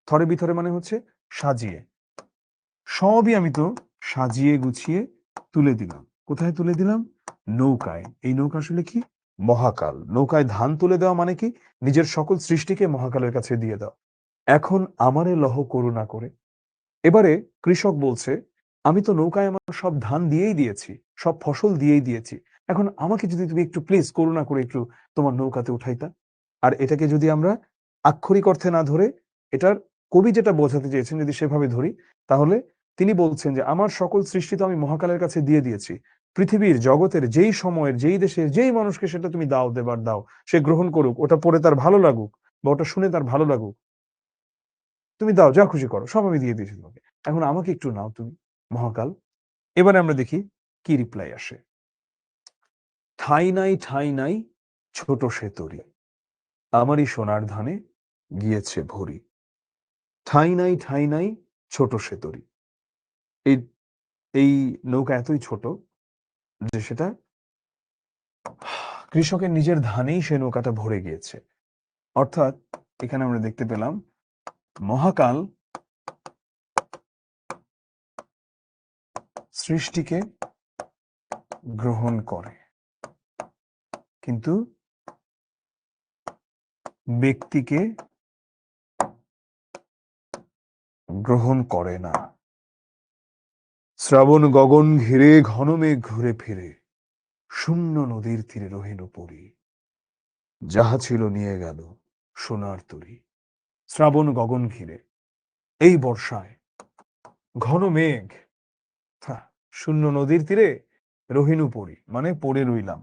থরে বিথরে মানে হচ্ছে সাজিয়ে। সবই আমি তো সাজিয়ে গুছিয়ে তুলে দিলাম। কোথায় তুলে দিলাম? নৌকায়। এই নৌকা আসলে কি? মহাকাল। নৌকায় ধান তুলে দেওয়া মানে কি? নিজের সকল সৃষ্টিকে মহাকালের কাছে দিয়ে দাও। এখন আমারে লহ করুণা করে। এবারে কৃষক বলছে, আমি তো নৌকায় আমার সব ধান দিয়েই দিয়েছি, সব ফসল দিয়েই দিয়েছি। এখন আমাকে যদি তুমি একটু প্লিজ করুণা করে একটু তোমার নৌকাতে উঠাইতা। আর এটাকে যদি আমরা আক্ষরিক অর্থে না ধরে, এটার কবি যেটা বোঝাতে চেয়েছেন যদি সেভাবে ধরি, তাহলে তিনি বলছেন যে আমার সকল সৃষ্টি তো আমি মহাকালের কাছে দিয়ে দিয়েছি। পৃথিবীর জগতের যেই সময়ের যেই দেশের যেই মানুষকে সেটা তুমি দাও, দেবার দাও, সে গ্রহণ করুক, ওটা পড়ে তার ভালো লাগুক বা ওটা শুনে তার ভালো লাগুক, তুমি দাও, যা খুশি করো, সব আমি দিয়ে দিয়েছি তোমাকে। এখন আমাকে একটু নাও তুমি, মহাকাল। এবারে আমরা দেখি কি রিপ্লাই আসে। ঠাই নাই ছোট সে তরি, আমারই সোনার ধানে গিয়েছে ভরি। ঠাই নাই ছোট সে তরি। এই এই নৌকা এতই ছোট যে সেটা কৃষকের নিজের ধানেই সে নৌকাটা ভরে গিয়েছে। অর্থাৎ এখানে আমরা দেখতে পেলাম মহাকাল সৃষ্টিকে গ্রহণ করে, কিন্তু ব্যক্তিকে গ্রহণ করে না। শ্রাবণ গগন ঘিরে ঘন মেঘ ঘুরে ফিরে, শূন্য নদীর তীরে রহিল পড়ি, যাহা ছিল নিয়ে গেল সোনার তরী। শ্রাবণ গগন ঘিরে, এই বর্ষায় ঘন মেঘ, শূন্য নদীর তীরে রহিনু পড়ি মানে পড়ে রইলাম।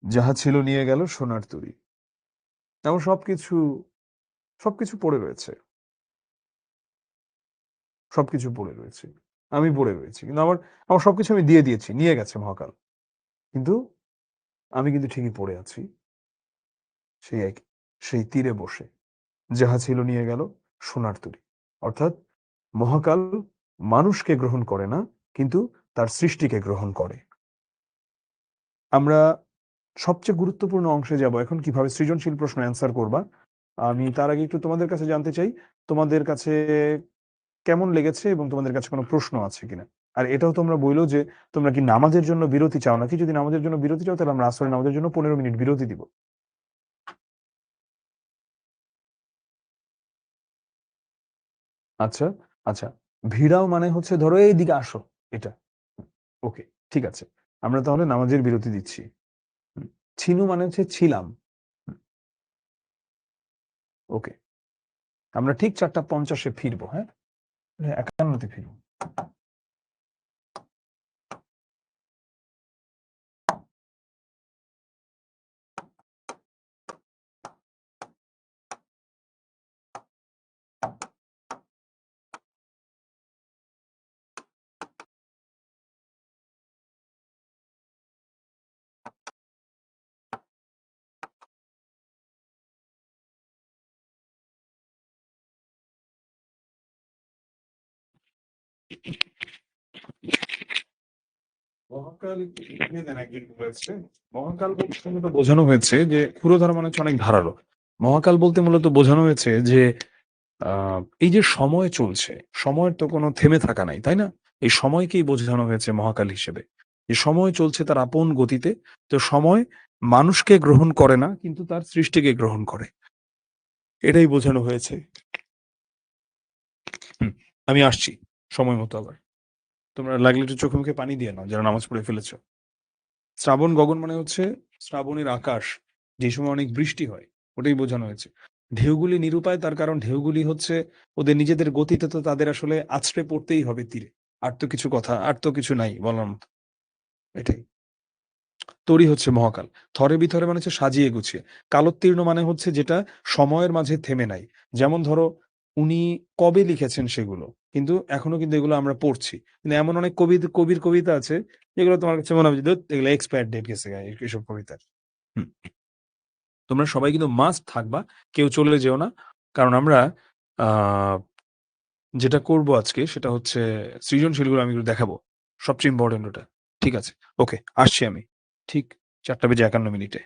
যাহা ছিল নিয়ে গেল সোনার তরী। তেমন সবকিছু সবকিছু পড়ে রয়েছে, সবকিছু পড়ে রয়েছে, আমি পড়ে রয়েছি, কিন্তু আমার আমার সবকিছু আমি দিয়ে দিয়েছি, নিয়ে গেছে মহাকাল, কিন্তু আমি কিন্তু ঠিকই পড়ে আছি। সেই একই, সেই তীরে বসে যাহা ছিল নিয়ে গেল সোনার তরী। অর্থাৎ মহাকাল মানুষকে গ্রহণ করে না, কিন্তু তার সৃষ্টিকে গ্রহণ করে। আমরা সবচেয়ে গুরুত্বপূর্ণ অংশে যাব এখন, কিভাবে সৃজনশীল প্রশ্ন অ্যান্সার করবা। আমি তার আগে একটু তোমাদের কাছে জানতে চাই, তোমাদের কাছে কেমন লেগেছে এবং তোমাদের কাছে কোনো প্রশ্ন আছে কিনা। আর এটাও তোমরা বইলো যে তোমরা কি নামাজের জন্য বিরতি চাও নাকি। যদি নামাজের জন্য বিরতি চাও তাহলে আমরা আসরের নামাজের জন্য 15 মিনিট বিরতি দিব। আচ্ছা, আচ্ছা। ভিড়াও মানে হচ্ছে ধরো এইদিকে আসো, এটা। ওকে, ঠিক আছে। আমরা তাহলে নামাজের বিরতি দিচ্ছি। হুম। ছিনু মানে হচ্ছে ছিলাম। হুম, ওকে। আমরা ঠিক 4:50-এ ফিরবো, হ্যাঁ? 51-তে ফিরবো। মহাকাল একজন বলেছে, মহাকাল বলতে মূলত বোঝানো হয়েছে যে ক্ষুরধার মানে হচ্ছে অনেক ধারালো। মহাকাল বলতে মূলত বোঝানো হয়েছে যে এই যে সময় চলছে, সময়ের তো কোনো থেমে থাকা নাই, তাই না? এই সময়কেই বোঝানো হয়েছে মহাকাল হিসেবে। যে সময় চলছে তার আপন গতিতে। তো সময় মানুষকে গ্রহণ করে না, কিন্তু তার সৃষ্টিকে গ্রহণ করে। এটাই বোঝানো হয়েছে। হুম, আমি আসছি সময় মতো আবার। তোমরা লাগলে একটু চোখে মুখে পানি দিয়ে নাও যারা নামাজ পড়ে ফেলেছো। শ্রাবণ গগন মানে হচ্ছে শ্রাবণের আকাশ, যে সময় অনেক বৃষ্টি হয়, ওটাই বোঝানো হয়েছে। ঢেউগুলি নিরুপায়, তার কারণ ঢেউগুলি হচ্ছে ওদের নিজেদের গতিতে, তো তাদের আসলে আছড়ে পড়তেই হবে তীরে। আর তো কিছু কথা, আর তো কিছু নাই বলার মতো। এটাই। তরি হচ্ছে মহাকাল। থরে বিথরে মানে হচ্ছে সাজিয়ে গুছিয়ে। কালোত্তীর্ণ মানে হচ্ছে যেটা সময়ের মাঝে থেমে নাই। যেমন ধরো উনি কবে লিখেছেন সেগুলো, কিন্তু এখনো কিন্তু এগুলো আমরা পড়ছি। কিন্তু এমন অনেক কবির কবিতা আছে যেগুলো তোমার কাছে মনে হবে যে ধুৎ, এগুলো এক্সপায়ার ডেট গেছে গা, এসব কবিতা। হুম। তোমরা সবাই কিন্তু মাস্ট থাকবা, কেউ চলে যেও না। কারণ আমরা আহ যেটা করব আজকে সেটা হচ্ছে সৃজনশীলগুলো আমি একটু দেখাবো। সবচেয়ে ইম্পর্টেন্ট ওটা। ঠিক আছে? ওকে, আসছি আমি। ঠিক 4:51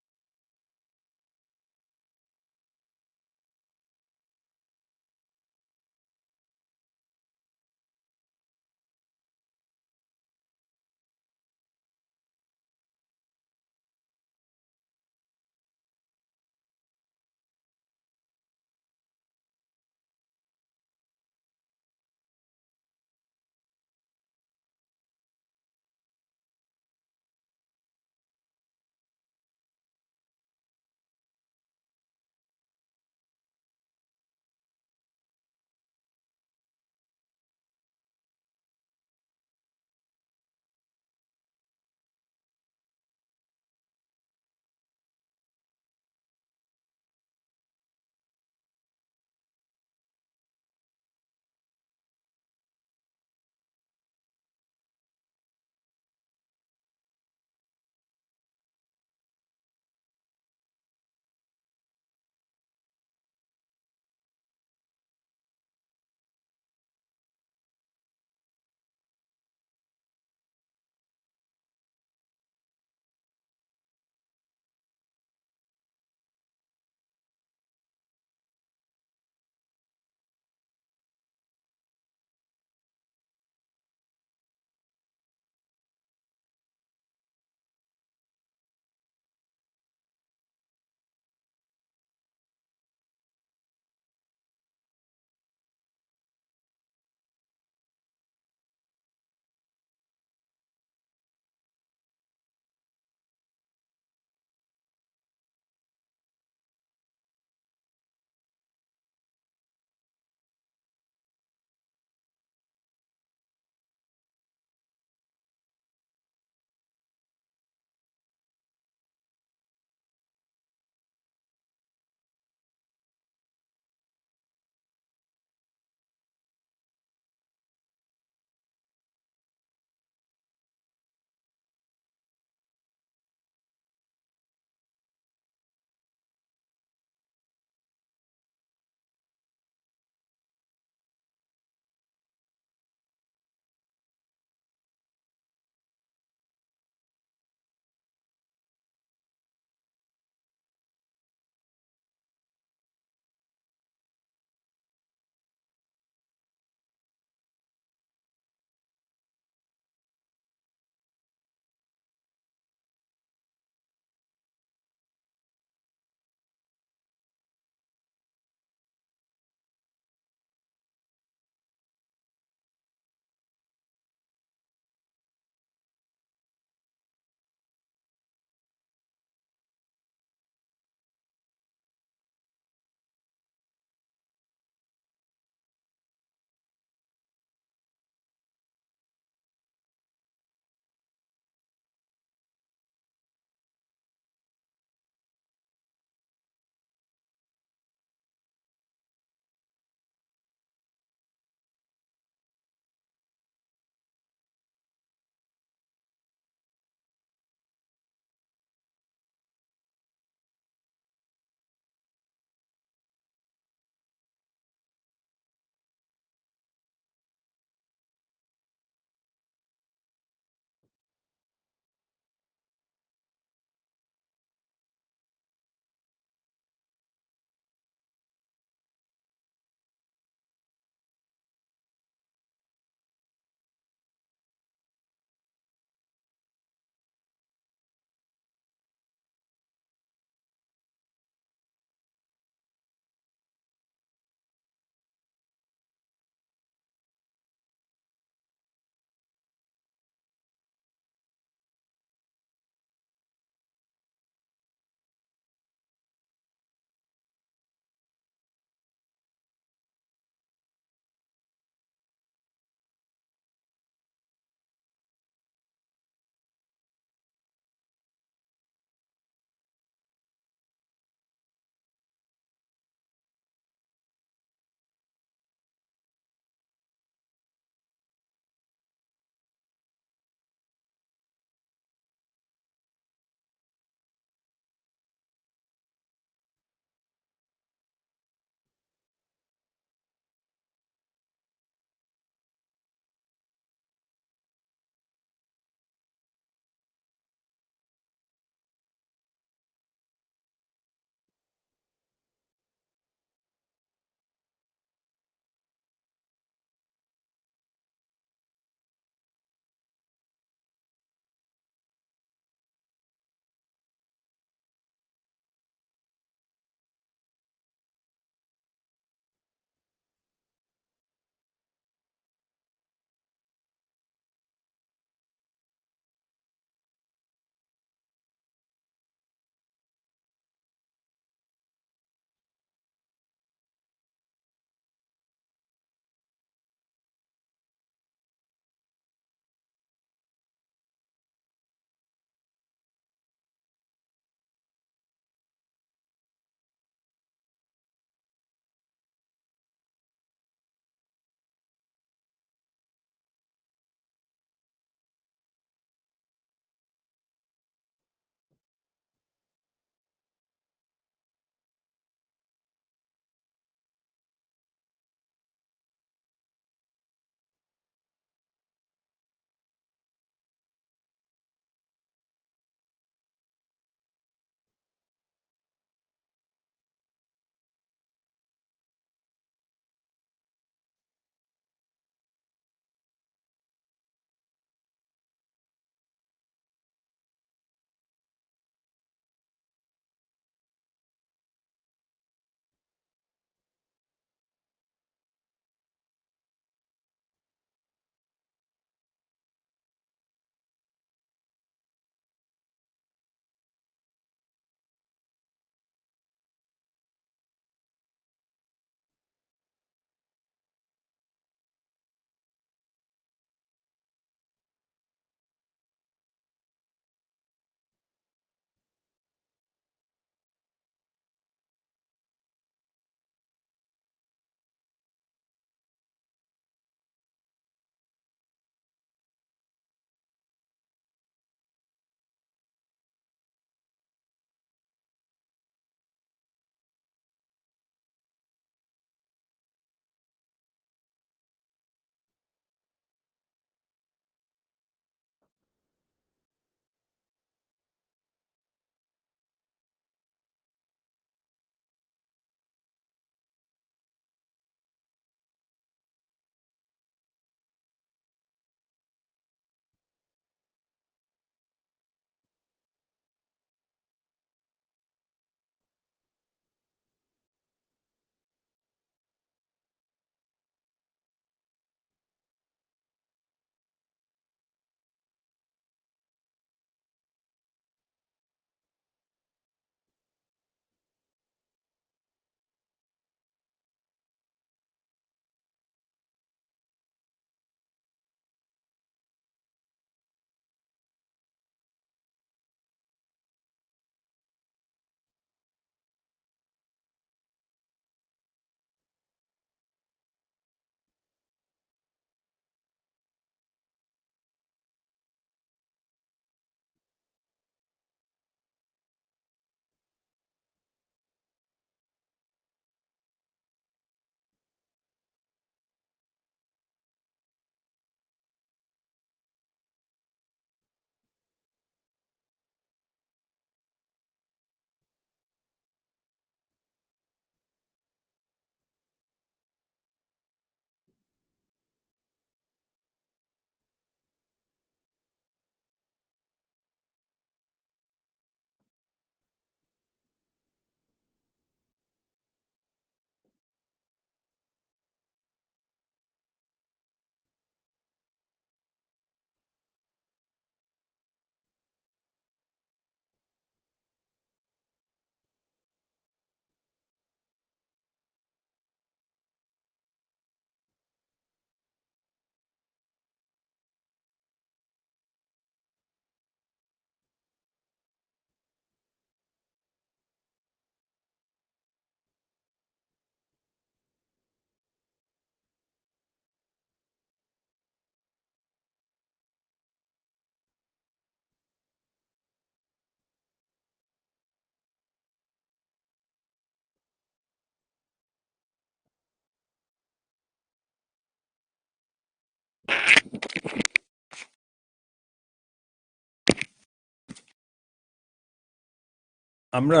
আমরা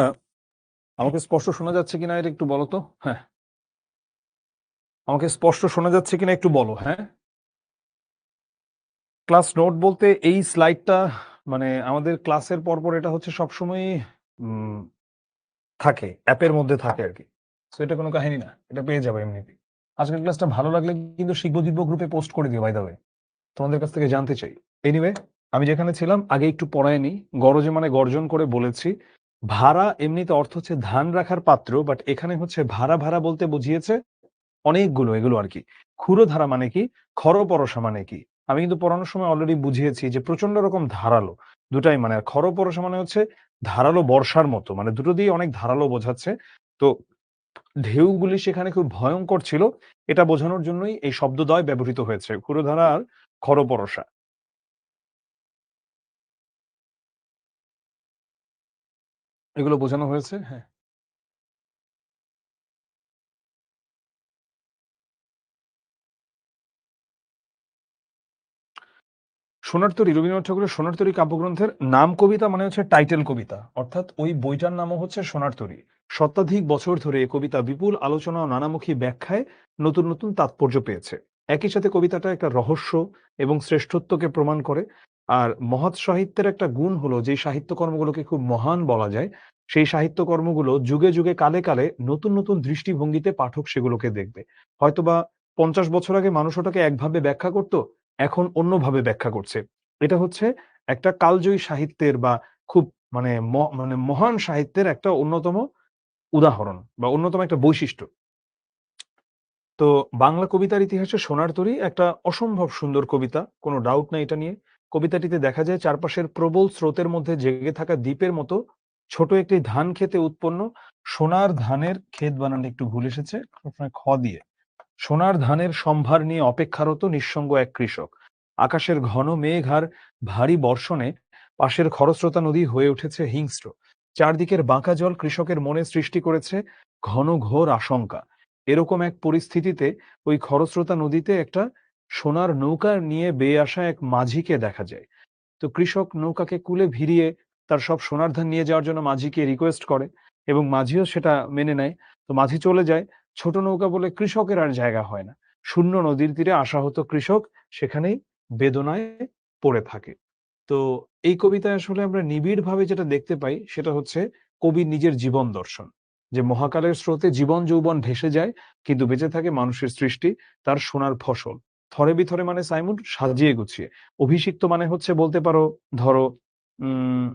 আমাকে স্পষ্ট শোনা যাচ্ছে কিনা এটা একটু বলো তো। হ্যাঁ, আমাকে স্পষ্ট শোনা যাচ্ছে কিনা একটু বলো। হ্যাঁ, ক্লাস নোট বলতে এই স্লাইডটা মানে আমাদের ক্লাসের পরপর এটা হচ্ছে সবসময় থাকে, অ্যাপের মধ্যে থাকে আর কি। সো এটা কোনো কাহিনী না, এটা পেয়ে যাবে এমনিতে। আজকের ক্লাসটা ভালো লাগলে কিন্তু শিখবো জিতবো গ্রুপে পোস্ট করে দিও, বাই দ্য ওয়ে। তোমাদের কাছ থেকে জানতে চাই। এনিওয়ে, আমি যেখানে ছিলাম আগে একটু পড়ায় নি। গরজে মানে গর্জন করে বলেছি। ভাড়া এমনিতে অর্থ হচ্ছে ধান রাখার পাত্র, বাট এখানে হচ্ছে ভাড়া ভাড়া বলতে বুঝিয়েছে অনেকগুলো এগুলো আর কি। ক্ষুরধারা মানে কি, খরপরশা মানে কি। আমি কিন্তু পড়ানোর সময় অলরেডি বুঝিয়েছি যে প্রচন্ড রকম ধারালো দুটাই মানে। আর খরপরশা মানে হচ্ছে ধারালো বর্ষার মতো, মানে দুটো দিয়ে অনেক ধারালো বোঝাচ্ছে। তো ঢেউগুলি সেখানে খুব ভয়ঙ্কর ছিল, এটা বোঝানোর জন্যই এই শব্দদ্বয় ব্যবহৃত হয়েছে, ক্ষুরধারা আর খরপরশা। এগুলো বোঝানো হয়েছে, হ্যাঁ। সোনার তরী, রবীন্দ্রনাথ ঠাকুরের সোনার তরী কাব্যগ্রন্থের নাম কবিতা মানে হচ্ছে টাইটেল কবিতা, অর্থাৎ ওই বইটার নামও হচ্ছে সোনার তরী। শতাধিক বছর ধরে এই কবিতা বিপুল আলোচনা ও নানামুখী ব্যাখ্যায় নতুন নতুন তাৎপর্য পেয়েছে। একই সাথে কবিতাটা একটা রহস্য এবং শ্রেষ্ঠত্বকে প্রমাণ করে। আর মহৎ সাহিত্যের একটা গুণ হলো যে সাহিত্যকর্মগুলোকে খুব মহান বলা যায়, সেই সাহিত্যকর্মগুলো যুগে যুগে কালে কালে নতুন নতুন দৃষ্টিভঙ্গিতে পাঠক সেগুলোকে দেখবে। হয়তোবা 50 বছর আগে মানুষ ওটাকে একভাবে ব্যাখ্যা করত, এখন অন্যভাবে ব্যাখ্যা করছে। এটা হচ্ছে একটা কালজয়ী সাহিত্যের বা খুব মানে মানে মহান সাহিত্যের একটা অন্যতম উদাহরণ বা অন্যতম একটা বৈশিষ্ট্য। তো বাংলা কবিতার ইতিহাসে সোনার তরী একটা অসম্ভব সুন্দর কবিতা, কোনো ডাউট নাই এটা নিয়ে। কবিতাটিতে দেখা যায় চারপাশের প্রবল স্রোতের মধ্যে জেগে থাকা দ্বীপের মতো ছোট একটি ধান খেতে উৎপন্ন সোনার ধানের ক্ষেত, বানানটা একটু ভুল এসেছে সবসময় খ দিয়ে। সোনার ধানের সম্ভার নিয়ে অপেক্ষারত নিঃসঙ্গ এক কৃষক। আকাশের ঘন মেঘ আর ভারী বর্ষণে পাশের খরস্রোতা নদী হয়ে উঠেছে হিংস্র। চারদিকের বাঁকা জল কৃষকের মনে সৃষ্টি করেছে ঘন ঘোর আশঙ্কা। এরকম এক পরিস্থিতিতে ওই খরস্রোতা নদীতে একটা সোনার নৌকা নিয়ে বেয়ে আসা এক মাঝিকে দেখা যায়। তো কৃষক নৌকাকে কূলে ভিড়িয়ে তার সব সোনার ধান নিয়ে যাওয়ার জন্য মাঝিকে রিকোয়েস্ট করে এবং মাঝিও সেটা মেনে নেয়। তো মাঝি চলে যায়। ছোট নৌকা বলে কৃষকের আর জায়গা হয় না। শূন্য নদীর তীরে আশাহত কৃষক সেখানেই বেদনায় পড়ে থাকে। তো এই কবিতায় আসলে আমরা নিবিড়ভাবে যেটা দেখতে পাই সেটা হচ্ছে কবির নিজের জীবন দর্শন। যে মহাকালের স্রোতে জীবন যৌবন ভেসে যায়, কিন্তু বেঁচে থাকে মানুষের সৃষ্টি, তার সোনার ফসল। থরে বিথরে মানে সাইমন সাজিয়ে গুছিয়ে। অভিষিক্ত মানে হচ্ছে বলতে পারো, ধরো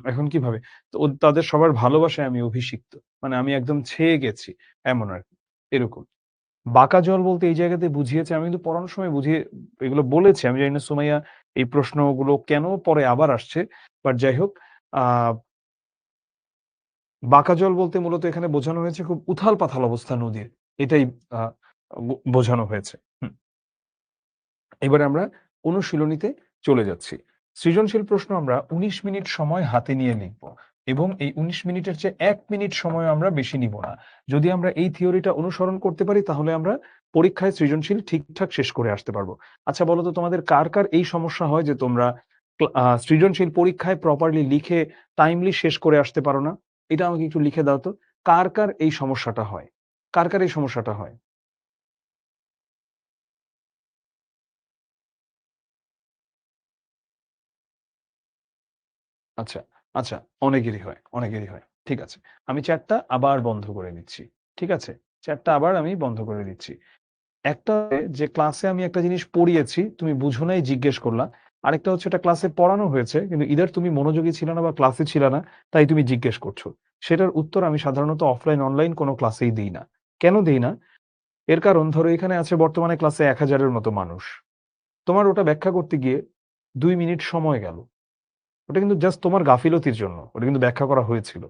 এখন কিভাবে? তো তাদের সবার ভালোবাসায় আমি অভিষিক্ত। মানে আমি একদম ছেয়ে গেছি, এমন আরকি। এরকম। বাঁকা জল বলতে এই জায়গাতে বুঝিয়েছে, আমি কিন্তু পড়ানোর সময় বুঝিয়ে এগুলো বলেছি। আমি জানি না সুমাইয়া এই প্রশ্নগুলো কেন পরে আবার আসছে। বাট যাই হোক, আ বাঁকা জল বলতে মূলত এখানে বোঝানো হয়েছে খুব উথাল-পাথাল অবস্থা নদীর। এটাই আ বোঝানো হয়েছে। হুম। এবারে আমরা অনুশীলনীতে চলে যাচ্ছি। সৃজনশীল প্রশ্ন আমরা ১৯ মিনিট সময় হাতে নিয়ে লিখব এবং এই ১৯ মিনিটের চেয়ে ১ মিনিট সময় আমরা বেশি নিব না। যদি আমরা এই থিওরিটা অনুসরণ করতে পারি তাহলে আমরা পরীক্ষায় সৃজনশীল ঠিকঠাক শেষ করে আসতে পারবো। আচ্ছা বলো তো, তোমাদের কার, কার এই সমস্যা হয় যে তোমরা সৃজনশীল পরীক্ষায় প্রপারলি লিখে টাইমলি শেষ করে আসতে পারো না? এটা আমাকে একটু লিখে দাও তো। কার, কার এই সমস্যাটা হয়? কার, কার এই সমস্যাটা হয়? আচ্ছা, আচ্ছা। অনেকেরই হয়, অনেকেরই হয়। ঠিক আছে। আমি চ্যাটটা আবার বন্ধ করে দিচ্ছি। ঠিক আছে? চ্যাটটা আবার আমি বন্ধ করে দিচ্ছি। একটা যে ক্লাসে আমি একটা জিনিস পড়িয়েছি, তুমি বুঝো নাই জিজ্ঞেস করলা। আরেকটা হচ্ছে এটা ক্লাসে পড়ানো হয়েছে কিন্তু ইদার তুমি মনোযোগী ছিল না বা ক্লাসে ছিল না, তাই তুমি জিজ্ঞেস করছো। সেটার উত্তর আমি সাধারণত অফলাইন, অনলাইন কোনো ক্লাসেই দেই না। কেন দেই না? এর কারণ ধরো এখানে আছে বর্তমানে ক্লাসে ১,০০০ এর মতো মানুষ। তোমার ওটা ব্যাখ্যা করতে গিয়ে ২ মিনিট সময় গেল। ওটা কিন্তু জাস্ট তোমার গাফিলতির জন্য। ওটা কিন্তু ব্যাখ্যা করা হয়েছিল।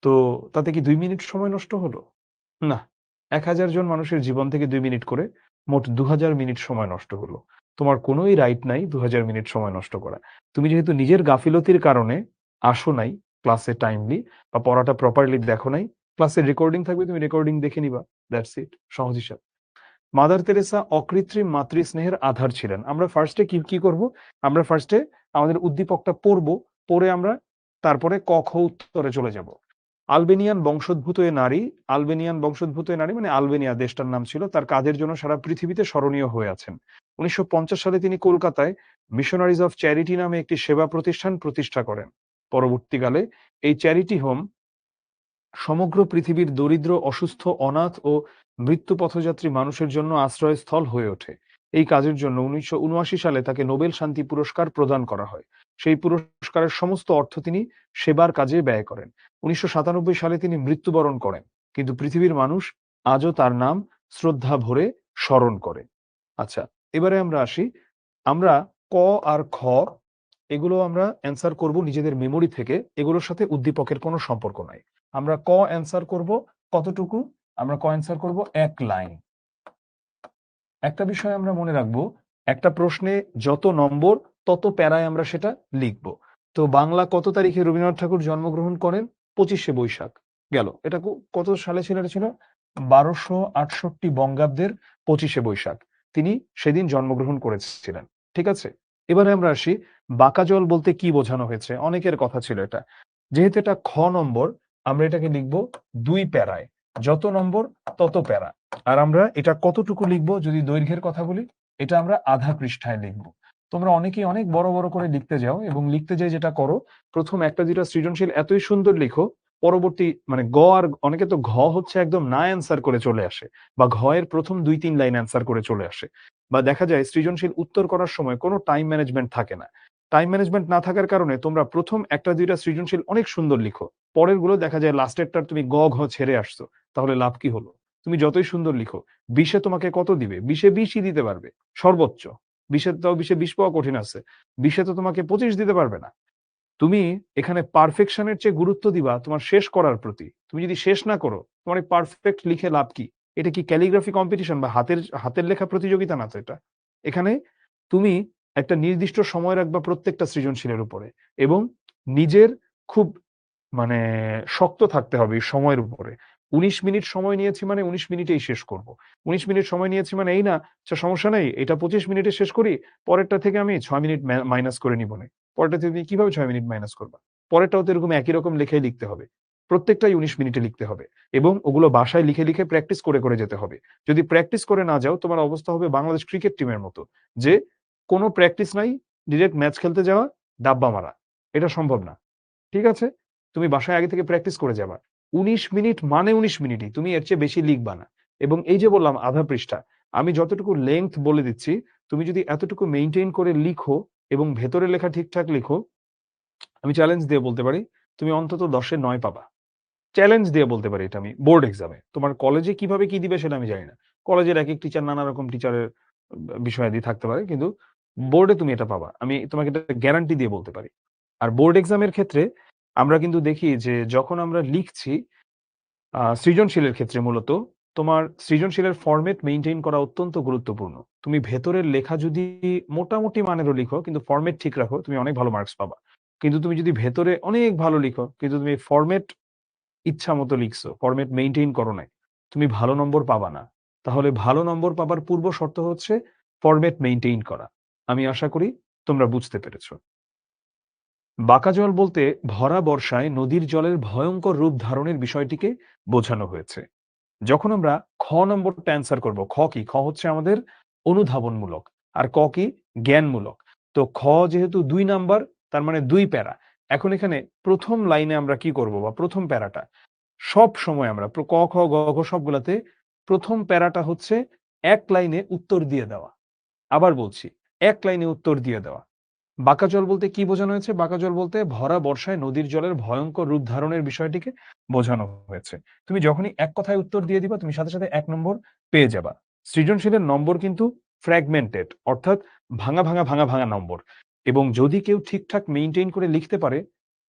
তো তাতে কি ২ মিনিট সময় নষ্ট হলো? না। ১,০০০ জন মানুষের জীবন থেকে ২ মিনিট করে মোট ২,০০০ মিনিট সময় নষ্ট হলো। তোমার কোনোই রাইট নাই ২,০০০ মিনিট সময় নষ্ট করা। তুমি যেহেতু নিজের গাফিলতির কারণে আসো নাই ক্লাসে টাইমলি বা পড়াটা প্রপারলি দেখো নাই, ক্লাসের রেকর্ডিং থাকবে, তুমি রেকর্ডিং দেখে নিবা। That's it. সহজ হিসাব। মাদার তেরেসা অকৃত্রিম মাতৃস্নেহের আধার ছিলেন। আমরা ফার্স্ট এ কি করব? আমরা ফার্স্ট এ আমাদের উদ্দীপকটা পড়ব। পড়ে আমরা তারপরে ক, খ উত্তরে চলে যাব। আলবেনিয়ান বংশোদ্ভূত এ নারী, আলবেনিয়ান বংশোদ্ভূত এ নারী মানে আলবেনিয়া দেশটার নাম ছিল, তার কাজের জন্য সারা পৃথিবীতে স্মরণীয় হয়ে আছেন। 1950 সালে তিনি কলকাতায় মিশনারিজ অফ চ্যারিটি নামে একটি সেবা প্রতিষ্ঠান প্রতিষ্ঠা করেন। পরবর্তীকালে এই চ্যারিটি হোম সমগ্র পৃথিবীর দরিদ্র, অসুস্থ, অনাথ ও মৃত্যু পথযাত্রী মানুষের জন্য আশ্রয়স্থল হয়ে ওঠে। এই কাজের জন্য 1979 সালে তাকে নোবেল শান্তি পুরস্কার প্রদান করা হয়। সেই পুরস্কারের সমস্ত অর্থ তিনি সেবার কাজে ব্যয় করেন। 1997 সালে তিনি মৃত্যুবরণ করেন, কিন্তু পৃথিবীর মানুষ আজও তার নাম শ্রদ্ধা ভরে স্মরণ করে। আচ্ছা, এবারে আমরা আসি। আমরা ক আর খ এগুলো আমরা অ্যান্সার করব নিজেদের মেমোরি থেকে, এগুলোর সাথে উদ্দীপকের কোনো সম্পর্ক নাই। আমরা ক অ্যান্সার করব কতটুকু? আমরা ক অ্যান্সার করব 1 লাইন। একটা বিষয় আমরা মনে রাখবো, একটা প্রশ্নে যত নম্বর তত প্যারায় আমরা সেটা লিখব। তো বাংলা কত তারিখে রবীন্দ্রনাথ ঠাকুর জন্মগ্রহণ করেন? 25শে বৈশাখ। গেল। এটা কত সালে ছিল? এটা ছিল 1268 বঙ্গাব্দের 25শে বৈশাখ। তিনি সেদিন জন্মগ্রহণ করেছিলেন। ঠিক আছে? এবারে আমরা আসি, বাঁকা জল বলতে কি বোঝানো হয়েছে? অনেকের কথা ছিল এটা। যেহেতু এটা খ নম্বর, আমরা এটাকে লিখব 2 প্যারায়। যত নম্বর তত প্যারা। আর আমরা এটা কতটুকু লিখবো যদি দৈর্ঘ্যের কথা বলি? এটা আমরা আধা পৃষ্ঠায় লিখবো। তোমরা অনেকেই অনেক বড় বড় করে লিখতে যাও, এবং লিখতে যেয়ে যেটা করো, প্রথম একটা দুইটা সৃজনশীল এতই সুন্দর লিখো, পরবর্তী মানে গ আর অনেকে তো ঘ হচ্ছে একদম না অ্যান্সার করে চলে আসে, বা ঘ এর প্রথম 2-3 লাইন অ্যান্সার করে চলে আসে, বা দেখা যায় সৃজনশীল উত্তর করার সময় কোনো টাইম ম্যানেজমেন্ট থাকে না। টাইম ম্যানেজমেন্ট না থাকার কারণে তোমরা প্রথম একটা দুইটা সৃজনশীল অনেক সুন্দর লিখো, পরের গুলো দেখা যায় লাস্টেরটার তুমি গ ঘ ছেড়ে আসছো, তাহলে লাভ কি হলো? তুমি যতই সুন্দর লিখো, 20-এ তোমাকে কত দিবে? 20-এ 20ই দিতে পারবে সর্বোচ্চ। 20-এ তাও 20-এ 20 পাওয়া কঠিন আছে। 20-এ তো তোমাকে 25 দিতে পারবে না। তুমি এখানে পারফেকশনের চেয়ে গুরুত্ব দিবা তোমার শেষ করার প্রতি। তুমি যদি শেষ না করো, তোমার এই পারফেক্ট লিখে লাভ কি? এটা কি ক্যালিগ্রাফি কম্পিটিশন বা হাতের হাতের লেখা প্রতিযোগিতা না তো এটা। এখানে তুমি একটা নির্দিষ্ট সময় রাখবা প্রত্যেকটা সৃজনশীলের উপরে, এবং নিজের খুব মানে শক্ত থাকতে হবে এই সময়ের উপরে। 19 মিনিট সময় নিয়েছি মানে 19 মিনিটেই শেষ করব। 19 মিনিট সময় নিয়েছি মানে এই না, আচ্ছা সমস্যা নেই, এটা 25 মিনিটে শেষ করি, পরেরটা থেকে আমি 6 মিনিট মাইনাস করে নিব নে। পরেরটা থেকে তুমি কিভাবে 6 মিনিট মাইনাস করবা? পরেরটাও তো এরকম একই রকম লেখাই লিখতে হবে। প্রত্যেকটাই 19 মিনিটে লিখতে হবে, এবং ওগুলো বাসায় লিখে লিখে প্র্যাকটিস করে করে যেতে হবে। যদি প্র্যাকটিস করে না যাও, তোমার অবস্থা হবে বাংলাদেশ ক্রিকেট টিমের মতো, যে কোনো প্র্যাকটিস নাই, ডিরেক্ট ম্যাচ খেলতে যাওয়া, ডাব্বা মারা। এটা সম্ভব না। ঠিক আছে? তুমি বাসায় আগে থেকে প্র্যাকটিস করে যাবা। ১৯ মিনিট মানে ১৯ মিনিটই। তুমি এর চেয়ে বেশি লিখবা না। এবং এই যে বললাম আধা পৃষ্ঠা, আমি যতটুকু লেংথ বলে দিচ্ছি, তুমি যদি এতটুকু মেইনটেইন করে লিখো এবং ভেতরে লেখা ঠিকঠাক লিখো, আমি চ্যালেঞ্জ দিয়ে বলতে পারি, তুমি অন্তত 10 এ 9 পাবা। চ্যালেঞ্জ দিয়ে বলতে পারি এটা আমি বোর্ড এক্সামে। তোমার কলেজে কিভাবে কি দিবে সেটা আমি জানি না। কলেজের একেক টিচার নানা রকম টিচারের বিষয়াদি থাকতে পারে। কিন্তু বোর্ডে তুমি এটা পাবা। আমি তোমাকে এটা গ্যারান্টি দিয়ে বলতে পারি। আর বোর্ড এক্সামের ক্ষেত্রে আমরা কিন্তু দেখি যে যখন আমরা লিখছি, সৃজনশীলের ক্ষেত্রে মূলত তোমার সৃজনশীলের ফরমেট মেইনটেইন করা অত্যন্ত গুরুত্বপূর্ণ। তুমি ভেতরের লেখা যদি মোটামুটি মানেরও লিখো কিন্তু ফরমেট ঠিক রাখো, তুমি অনেক ভালো মার্কস পাবা। কিন্তু তুমি যদি ভেতরে অনেক ভালো লিখো কিন্তু তুমি ফরমেট ইচ্ছামত লিখছো, ফরমেট মেইনটেইন করো নাই, তুমি ভালো নম্বর পাবা না। তাহলে ভালো নম্বর পাবার পূর্ব শর্ত হচ্ছে ফরমেট মেইনটেইন করা। আমি আশা করি তোমরা বুঝতে পেরেছো। বাঁকা জল বলতে ভরা বর্ষায় নদীর জলের ভয়ঙ্কর রূপ ধারণের বিষয়টিকে বোঝানো হয়েছে। যখন আমরা খ নম্বরটা অ্যান্সার করব, খ কি? খ হচ্ছে আমাদের অনুধাবনমূলক, আর ক কি? জ্ঞানমূলক। তো খ যেহেতু 2 নাম্বার, তার মানে 2 প্যারা। এখন এখানে প্রথম লাইনে আমরা কি করব, বা প্রথম প্যারাটা সব সময় আমরা ক, খ, গ, ঘ সবগুলাতে প্রথম প্যারাটা হচ্ছে 1 লাইনে উত্তর দিয়ে দেওয়া। আবার বলছি, 1 লাইনে উত্তর দিয়ে দেওয়া। বাঁকা জল বলতে কি বোঝানো হয়েছে? বাঁকা জল বলতে ভরা বর্ষায় নদীর জলের ভয়ঙ্কর রূপ ধারণের বিষয়টিকে বোঝানো হয়েছে। তুমি যখনই এক কথায় উত্তর দিয়ে দিবা, তুমি সাথে সাথে 1 নম্বর পেয়ে যাবা। সৃজনশীলের নম্বর কিন্তু ফ্র্যাগমেন্টেড, অর্থাৎ ভাঙা ভাঙা ভাঙা ভাঙা নম্বর, এবং যদি কেউ ঠিকঠাক মেইনটেইন করে লিখতে পারে,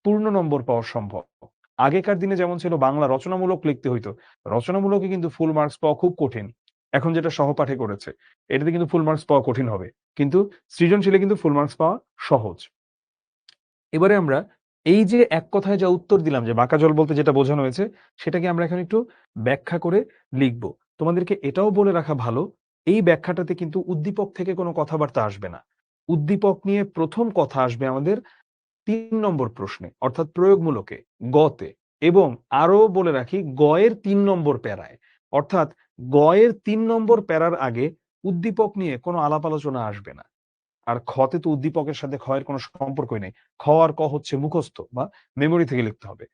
পূর্ণ নম্বর পাওয়া সম্ভব। আগেকার দিনে যেমন ছিল বাংলা রচনামূলক লিখতে হইতো, রচনামূলকে কিন্তু ফুল মার্কস পাওয়া খুব কঠিন। এখন যেটা সহপাঠে করেছে, এটাতে কিন্তু ফুল মার্কস পাওয়া কঠিন হবে। কিন্তু সৃজনশীলে কিন্তু ফুল মার্কস পাওয়া সহজ। এবারে আমরা এই যে এক কথায় যা উত্তর দিলাম যে বাঁকা জল বলতে যেটা বোঝানো হয়েছে, সেটাকে আমরা এখন একটু ব্যাখ্যা করে লিখব। তোমাদেরকে এটাও বলে রাখা ভালো, এই ব্যাখ্যাটাতে কিন্তু উদ্দীপক থেকে কোনো কথাবার্তা আসবে না। উদ্দীপক নিয়ে প্রথম কথা আসবে আমাদের 3 নম্বর প্রশ্নে, অর্থাৎ প্রয়োগমূলকে, গ তে। এবং আরো বলে রাখি গয়ের ৩ নম্বর প্যারায়, অর্থাৎ গয়ের ৩ নম্বর প্যারার আগে উদ্দীপক নিয়ে কোনো আলাপ আলোচনা আসবে না। আর খতে তো উদ্দীপকের সাথে ক্ষয়ের কোনো সম্পর্কই নেই। খ আর ক হচ্ছে মুখস্থ বা মেমোরি থেকে লিখতে হবে।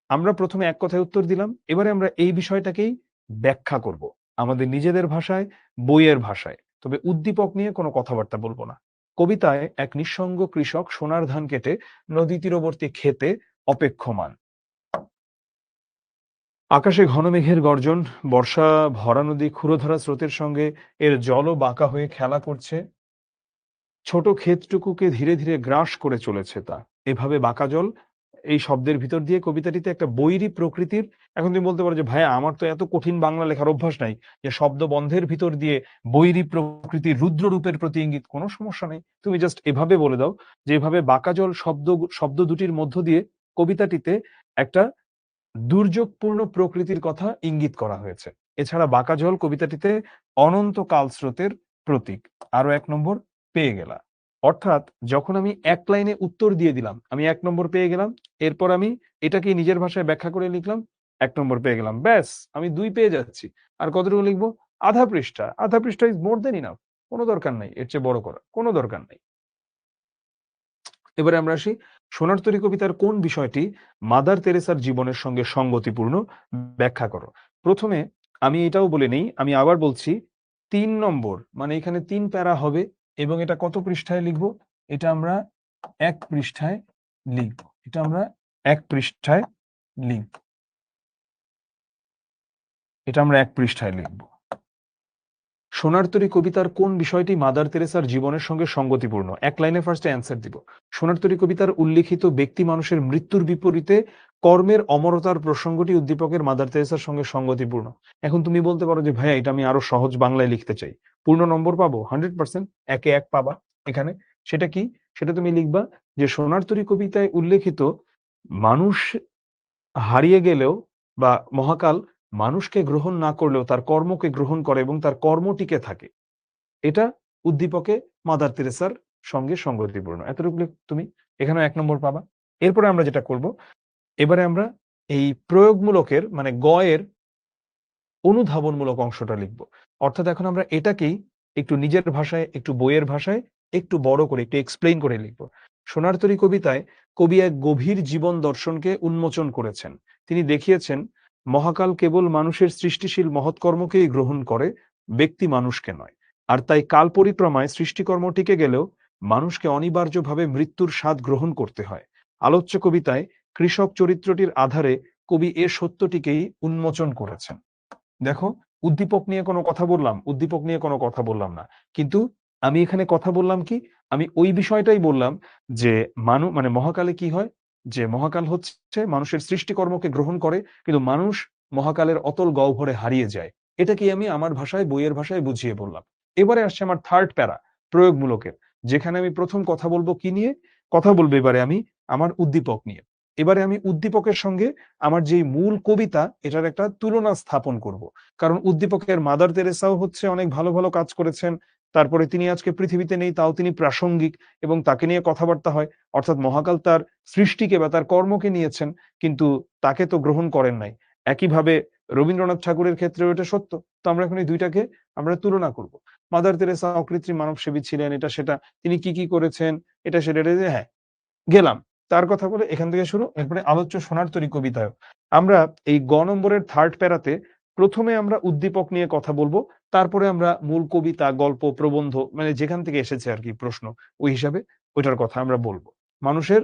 আমরা প্রথমে এক কথায় উত্তর দিলাম, এবারে আমরা এই বিষয়টাকেই ব্যাখ্যা করব আমাদের নিজেদের ভাষায়, বইয়ের ভাষায়। তবে উদ্দীপক নিয়ে কোনো কথাবার্তা বলবো না। কবিতায় এক নিঃসঙ্গ কৃষক সোনার ধান কেটে নদী তীরবর্তী ক্ষেতে অপেক্ষমান। আকাশে ঘন মেঘের গর্জন, বর্ষা ভরা নদী ক্ষুরধারা স্রোতের সঙ্গে এর জলও বাঁকা হয়ে খেলা করছে। ছোট ক্ষেতটুকুকে ধীরে ধীরে গ্রাস করে চলেছে তা। এভাবে বাঁকা জল এই শব্দের ভিতর দিয়ে কবিতাটিতে একটা বৈরী প্রকৃতির। এখন তুমি বলতে পারো যে ভাইয়া আমার তো এত কঠিন বাংলা লেখার অভ্যাস নাই যে শব্দ বন্ধের ভিতর দিয়ে বৈরী প্রকৃতির রুদ্র রূপের প্রতি ইঙ্গিত। কোনো সমস্যা নেই, তুমি জাস্ট এভাবে বলে দাও যে এভাবে বাঁকা জল শব্দ দুটির মধ্য দিয়ে কবিতাটিতে একটা দুর্যোগপূর্ণ প্রকৃতির কথা ইঙ্গিত করা হয়েছে। এছাড়া বাঁকা জল কবিতাটিতে অনন্ত কালস্রোতের প্রতীক। আরো ১ নম্বর পেয়ে গেলা। অর্থাৎ যখন আমি এক লাইনে উত্তর দিয়ে দিলাম, আমি ১ নম্বর পেয়ে গেলাম। এরপর আমি এটাকে নিজের ভাষায় ব্যাখ্যা করে লিখলাম, ১ নম্বর পেয়ে গেলাম। ব্যাস, আমি ২ পেয়ে যাচ্ছি। আর কতটুকু লিখবো? আধা পৃষ্ঠা। আধা পৃষ্ঠা ইজ মোর দেন ইনাফ। কোনো দরকার নাই এর চেয়ে বড় করার, কোনো দরকার নাই। এবারে আমরা আসি, সোনার তরী কবিতার কোন বিষয়টি মাদার তেরেসার জীবনের সঙ্গে সঙ্গতিপূর্ণ, ব্যাখ্যা করো। প্রথমে আমি এটাও বলে নেই, আমি আবার বলছি, ৩ নম্বর মানে এখানে ৩ প্যারা হবে এবং এটা কত পৃষ্ঠায় লিখব? এটা আমরা ১ পৃষ্ঠায় লিখব। এটা আমরা ১ পৃষ্ঠায় লিখব। এটা আমরা ১ পৃষ্ঠায় লিখব। সোনার তরী কবিতার কোন বিষয়টি মাদার তেরেসার জীবনের সঙ্গে সঙ্গতিপূর্ণ? এক লাইনে ফার্স্টে অ্যান্সার দিব। সোনার তরী কবিতার উল্লিখিত ব্যক্তি মানুষের মৃত্যুর বিপরীতে কর্মের অমরতার প্রসঙ্গটি উদ্দীপকের মাদার তেরেসার সঙ্গে সঙ্গতিপূর্ণ। এখন তুমি বলতে পারো যে ভাইয়া এটা আমি আরো সহজ বাংলায় লিখতে চাই, পূর্ণ নম্বর পাবো? 100%, একে ১ পাবা এখানে। সেটা কি? সেটা তুমি লিখবা যে সোনার তরী কবিতায় উল্লেখিত মানুষ হারিয়ে গেলেও বা মহাকাল মানুষকে গ্রহণ না করলেও তার কর্মকে গ্রহণ করে এবং তার কর্ম টিকে থাকে। এটা উদ্দীপকে মাদার তেরেসার সঙ্গে সঙ্গতিপূর্ণ। এতটুকু তুমি এখানেও ১ নম্বর পাবা। এরপরে আমরা যেটা করব, এবারে আমরা এই প্রয়োগমূলকের মানে গয়ের অনুধাবনমূলক অংশটা লিখব। অর্থাৎ এখন আমরা এটাকেই একটু নিজের ভাষায়, একটু বইয়ের ভাষায় একটু বড় করে একটু এক্সপ্লেইন করে লিখব। সোনার তরী কবিতায় কবি এক গভীর জীবন দর্শনকে উন্মোচন করেছেন। তিনি দেখিয়েছেন মহাকাল কেবল মানুষের সৃষ্টিশীল মহৎকর্মকেই গ্রহণ করে, ব্যক্তি মানুষকে নয়। আর তাই কাল পরিক্রমায় সৃষ্টিকর্ম টিকে গেলেও মানুষকে অনিবার্যভাবে মৃত্যুর স্বাদ গ্রহণ করতে হয়। আলোচ্য কবিতায় কৃষক চরিত্রটির আধারে কবি এ সত্যটিকেই উন্মোচন করেছেন। দেখো, উদ্দীপক নিয়ে কোনো কথা বললাম, উদ্দীপক নিয়ে কোনো কথা বললাম না। কিন্তু আমি এখানে কথা বললাম কি? আমি ওই বিষয়টাই বললাম যে মানে মহাকালে কি হয়? যে মহাকাল হচ্ছে মানুষের সৃষ্টিকর্মকে গ্রহণ করে, কিন্তু মানুষ মহাকালের অতল গহ্বরে হারিয়ে যায়। এটাকেই আমি আমার ভাষায়, বইয়ের ভাষায় বুঝিয়ে বললাম। এবারে আসছে আমার 3rd প্যারা, প্রয়োগমূলকের। যেখানে আমি প্রথম কথা বলবো কি নিয়ে? কথা বলবো এবারে আমি আমার উদ্দীপক নিয়ে। এবারে আমি উদ্দীপকের সঙ্গে আমার যেই মূল কবিতা এটার একটা তুলনা স্থাপন করব। কারণ উদ্দীপকের মাদার তেরেসাও হচ্ছে অনেক ভালো ভালো কাজ করেছেন। তারপরে তিনি আজকে পৃথিবীতে নেই, তাও তিনি প্রাসঙ্গিক এবং তাকে নিয়ে কথাবার্তা হয়। অর্থাৎ মহাকাল তার সৃষ্টিকে বা তার কর্মকে নিয়েছেন, কিন্তু তাকে তো গ্রহণ করেন নাই। একইভাবে রবীন্দ্রনাথ ঠাকুরের ক্ষেত্রেও এটা সত্য। তো আমরা এখন এই দুইটাকে আমরা তুলনা করব। মাদার তেরেসা অকৃত্রিম মানবসেবী ছিলেন, এটা সেটা। তিনি কি কি করেছেন, এটা সেটা, হ্যাঁ গেলাম। তার কথা বলে এখান থেকে শুরু। এরপরে আলোচ্য সোনার তরী কবিতায় আমরা এই গ নম্বরের 3rd প্যারাতে প্রথমে আমরা উদ্দীপক নিয়ে কথা বলবো, তারপরে আমরা মূল কবিতা, গল্প, প্রবন্ধ মানে যেখান থেকে এসেছে আর কি প্রশ্ন, ওই হিসাবে ওইটার কথা আমরা বলবো। মানুষের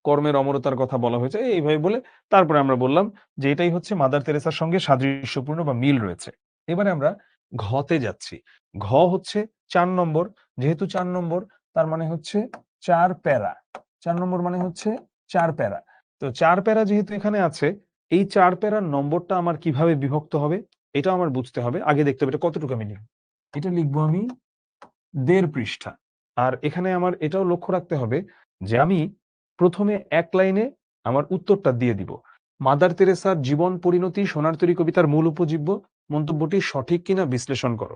কর্মের অমরতার কথা বলা হয়েছে এইভাবে বলে তারপরে আমরা বললাম যে এটাই হচ্ছে মাদার তেরেসার সঙ্গে সাদৃশ্যপূর্ণ বা মিল রয়েছে। এবারে আমরা ঘতে যাচ্ছি। ঘ হচ্ছে ৪ নম্বর। যেহেতু ৪ নম্বর তার মানে হচ্ছে ৪ প্যারা। ৪ নম্বর মানে হচ্ছে ৪ প্যারা। তো ৪ প্যারা যেহেতু এখানে আছে, এই ৪ প্যারার নম্বরটা আমার কিভাবে বিভক্ত হবে এটাও আমার বুঝতে হবে। আগে দেখতে হবে এটা কতটুকু আমি লিখব। এটা লিখবো আমি ১.৫ পৃষ্ঠা। আর এখানে আমার এটাও লক্ষ্য রাখতে হবে যে আমি প্রথমে এক লাইনে আমার উত্তরটা দিয়ে দিব। মাদার তেরেসার জীবন পরিণতি সোনার তরী কবিতার মূল উপজীব্য, মন্তব্যটি সঠিক কিনা বিশ্লেষণ করো।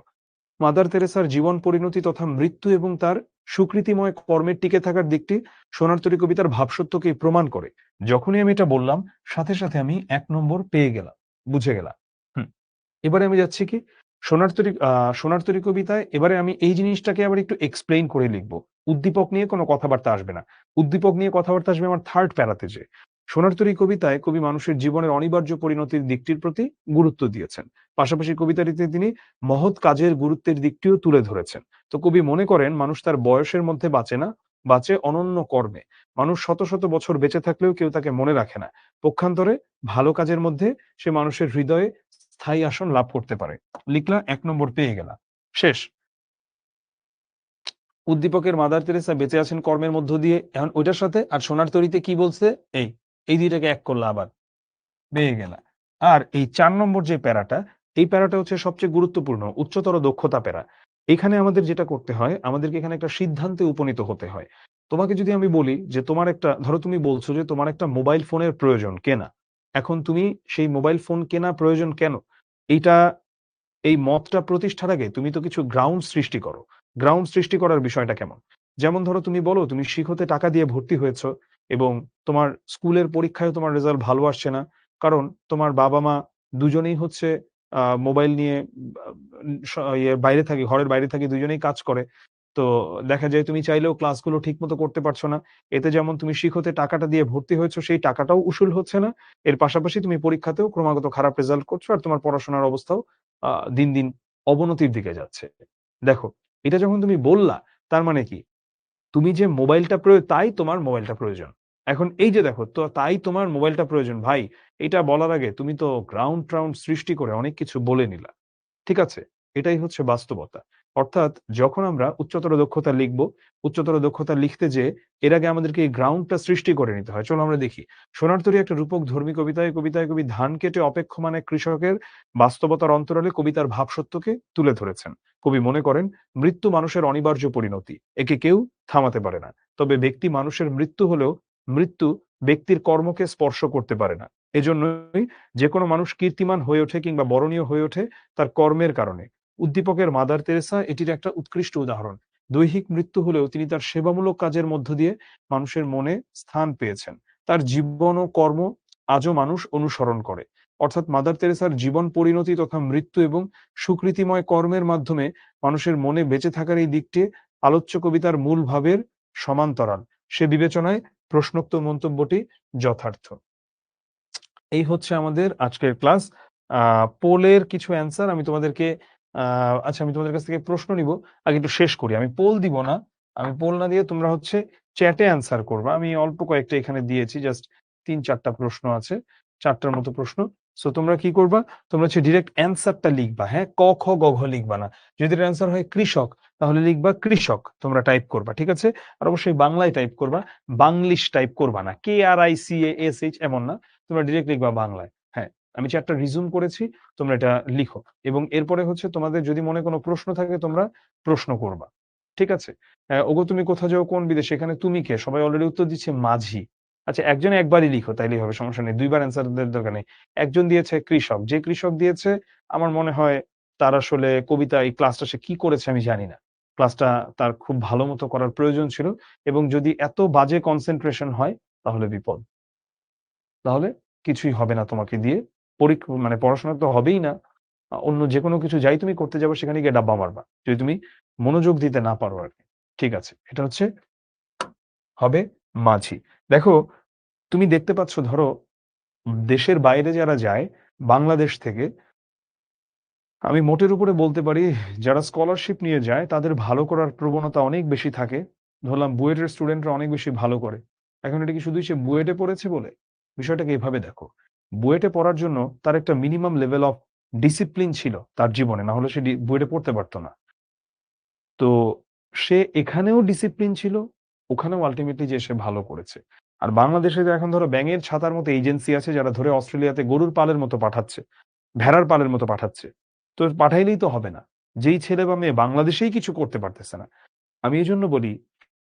মাদার তেরেসার জীবন পরিণতি তথা মৃত্যু এবং তার সুকৃতিময় কর্মের টিকে থাকার দিকটি সোনার তরী কবিতার ভাবসত্যকে প্রমাণ করে। যখনই আমি এটা বললাম, সাথে সাথে আমি ১ নম্বর পেয়ে গেলাম, বুঝে গেলাম। হুম। এবারে আমি যাচ্ছি কি সোনার তরী কবিতায় এবারে আমি এই জিনিসটাকে আবার একটু এক্সপ্লেইন করে লিখব। উদ্দীপক নিয়ে কোনো কথাবার্তা আসবে না। উদ্দীপক নিয়ে কথাবার্তা আসবে আমার 3rd প্যারাতে যেয়ে। সোনার তরী কবিতায় কবি মানুষের জীবনের অনিবার্য পরিণতির দিকটির প্রতি গুরুত্ব দিয়েছেন। পাশাপাশি কবিতাটিতে তিনি মহৎ কাজের গুরুত্বের দিকটিও তুলে ধরেছেন। তো কবি মনে করেন মানুষ তার বয়সের মধ্যে বাঁচে না, বাঁচে অনন্য কর্মে। মানুষ শত শত বছর বেঁচে থাকলেও কেউ তাকে মনে রাখে না। পক্ষান্তরে ভালো কাজের মধ্যে সে মানুষের হৃদয়ে স্থায়ী আসন লাভ করতে পারে। লিখলা ১ নম্বর পেয়ে গেলা। শেষ। উদ্দীপকের মাদার তেরেসা বেঁচে আছেন কর্মের মধ্য দিয়ে। এখন ওইটার সাথে আর সোনার তরীতে কি বলছে? এই ২ টাকে এক করলা আবার। পেয়ে গেলা। আর এই ৪ নম্বর যে প্যারাটা, এই প্যারাটা হচ্ছে সবচেয়ে গুরুত্বপূর্ণ, উচ্চতর দক্ষতা প্যারা। এখানে আমাদের যেটা করতে হয়, আমাদেরকে এখানে একটা সিদ্ধান্তে উপনীত হতে হয়। তোমাকে যদি আমি বলি যে তোমার একটা ধরো তুমি বলছো যে তোমার একটা মোবাইল ফোনের প্রয়োজন কেনা। এখন তুমি সেই মোবাইল ফোন কেনা প্রয়োজন কেন? এইটা এই মতটা প্রতিষ্ঠার আগে তুমি তো কিছু গ্রাউন্ড সৃষ্টি করো। গ্রাউন্ড সৃষ্টি করার বিষয়টা কেমন? যেমন ধরো তুমি বলো তুমি শিক্ষতে টাকা দিয়ে ভর্তি হয়েছ এবং তোমার স্কুলের পরীক্ষায়ও তোমার রেজাল্ট ভালো আসছে না। কারণ তোমার বাবা-মা দুজনেই হচ্ছে মোবাইল নিয়ে আ স ইয়ে বাইরে থাকে, ঘরের বাইরে থাকে দুজনেই কাজ করে। তো দেখা যায় তুমি চাইলেও ক্লাসগুলো ঠিকমতো করতে পারছো না। এতে যেমন তুমি শিক্ষতে টাকাটা দিয়ে ভর্তি হয়েছ সেই টাকাটাও উসুল হচ্ছে না। এর পাশাপাশি তুমি পরীক্ষাতেও ক্রমাগত খারাপ রেজাল্ট করছো আর তোমার পড়াশোনার অবস্থাও আ দিন, দিন অবনতির দিকে যাচ্ছে। দেখো, এটা যখন তুমি বললা, তার মানে কি? তুমি যে মোবাইলটা তাই তোমার মোবাইলটা প্রয়োজন। এখন এই যে দেখো, তো তাই তোমার মোবাইলটা প্রয়োজন। ভাই, এটা বলার আগে তুমি তো গ্রাউন্ড-ট্রাউন্ড সৃষ্টি করে অনেক কিছু বলে নিলা। ঠিক আছে? এটাই হচ্ছে বাস্তবতা। অর্থাৎ যখন আমরা উচ্চতর দক্ষতা লিখব, উচ্চতর দক্ষতা লিখতে যেয়ে এর আগে আমাদেরকে এই গ্রাউন্ডটা সৃষ্টি করে নিতে হয়। চলো আমরা দেখি। সোনার তরী একটা রূপকধর্মী কবিতায় কবি ধান কেটে অপেক্ষমাণ এক কৃষকের বাস্তবতার অন্তরালে কবিতার ভাবসত্যকে তুলে ধরেছেন। কবি মনে করেন মৃত্যু মানুষের অনিবার্য পরিণতি। একে কেউ থামাতে পারে না। তবে ব্যক্তি মানুষের মৃত্যু হলেও মৃত্যু ব্যক্তির কর্মকে স্পর্শ করতে পারে না। এজন্যই যেকোনো মানুষ কীর্তিমান হয়ে ওঠে কিংবা বরণীয় হয়ে ওঠে তার কর্মের কারণে। উদ্দীপকের মাদার তেরেসা এটির একটা উৎকৃষ্ট উদাহরণ। দৈহিক মৃত্যু হলেও তিনি তার সেবামূলক কাজের মধ্য দিয়ে মানুষের মনে স্থান পেয়েছেন। তার জীবন ও কর্ম আজও মানুষ অনুসরণ করে। অর্থাৎ মাদার তেরেসার জীবন পরিণতি তথা মৃত্যু এবং সুকৃতিময় কর্মের মাধ্যমে মানুষের মনে বেঁচে থাকার এই দিকটি আলোচ্য কবিতার মূল ভাবের সমান্তরাল। সে বিবেচনায় প্রশ্নোক্ত মন্তব্যটি যথার্থ। এই হচ্ছে আমাদের আজকের ক্লাস। পোলের কিছু অ্যান্সার আমি তোমাদেরকে আচ্ছা আমি তোমাদের কাছ থেকে প্রশ্ন নিব। আগে একটু শেষ করি। আমি পোল দিব না। আমি পোল না দিয়ে তোমরা হচ্ছে চ্যাটে অ্যান্সার করবা। আমি অল্প কয়েকটা এখানে দিয়েছি। জাস্ট ৩-৪ টা প্রশ্ন আছে। ৪ টার মতো প্রশ্ন। সো তোমরা কি করবা? তোমরা হচ্ছে ডিরেক্ট অ্যান্সারটা লিখবা। হ্যাঁ? ক, খ, গ, ঘ লিখবা না। যদি এটার অ্যান্সার হয় কৃষক, তাহলে লিখবা কৃষক। তোমরা টাইপ করবা। ঠিক আছে? আর অবশ্যই বাংলায় টাইপ করবা। বাংলিশ টাইপ করবা না। KRICASH এমন না। তোমরা ডিরেক্ট লিখবা বাংলায়। হ্যাঁ, আমি চ্যাপ্টার রিজুম করেছি। তোমরা এটা লিখো। এবং এরপরে হচ্ছে তোমাদের যদি মনে কোনো প্রশ্ন থাকে তোমরা প্রশ্ন করবা। ঠিক আছে? ওগো তুমি কোথা যাও কোন বিদেশে? এখানে তুমি কে? সবাই অলরেডি উত্তর দিচ্ছে মাঝি। আচ্ছা একজনে একবারই লিখো তাইলেই হবে সমস্যা নেই। ২ বার অ্যান্সার দেওয়ার দরকার নেই। একজন দিয়েছে কৃষক। যে কৃষক দিয়েছে আমার মনে হয় তার আসলে কবিতা এই ক্লাসটা সে কি করেছে আমি জানি না। ক্লাসটা তার খুব ভালো মতো করার প্রয়োজন ছিল এবং যদি এত বাজে কনসেনট্রেশন হয় তাহলে বিপদ। তাহলে কিছুই হবে না তোমাকে দিয়ে। মানে পড়াশোনা তো হবেই না। অন্য যেকোনো কিছু যাই তুমি করতে যাবে সেখানে গিয়ে ডাব্বা মারবা। যদি তুমি মনোযোগ দিতে না পারো আরকি। ঠিক আছে। এটা হচ্ছে হবে মাঝি। দেখো তুমি দেখতে পাচ্ছ ধরো দেশের বাইরে যারা যায় বাংলাদেশ থেকে, আমি মোটের উপরে বলতে পারি যারা স্কলারশিপ নিয়ে যায় তাদের ভালো করার প্রবণতা অনেক বেশি থাকে। ধরলাম বুয়েটের স্টুডেন্টরা অনেক বেশি ভালো করে। এখন এটা কি শুধুই সে বুয়েটে পড়েছে বলে? বিষয়টাকে এভাবে দেখো। বুয়েটে পড়ার জন্য তার একটা মিনিমাম লেভেল অফ ডিসিপ্লিন ছিল তার জীবনে। না হলে সে বুয়েটে পড়তে পারত না। তো সে এখানেও ডিসিপ্লিন ছিল, ওখানেও আল্টিমেটলি যেয়ে সে ভালো করেছে। আর বাংলাদেশে যে এখন ধরো ব্যাঙের ছাতার মতো এজেন্সি আছে যারা ধরে অস্ট্রেলিয়াতে গরুর পালের মতো পাঠাচ্ছে, ভেড়ার পালের মতো পাঠাচ্ছে। তো পাঠাইলেই তো হবে না। যেই ছেলে বা মেয়ে বাংলাদেশেই কিছু করতে পারতেছে না। আমি এজন্য বলি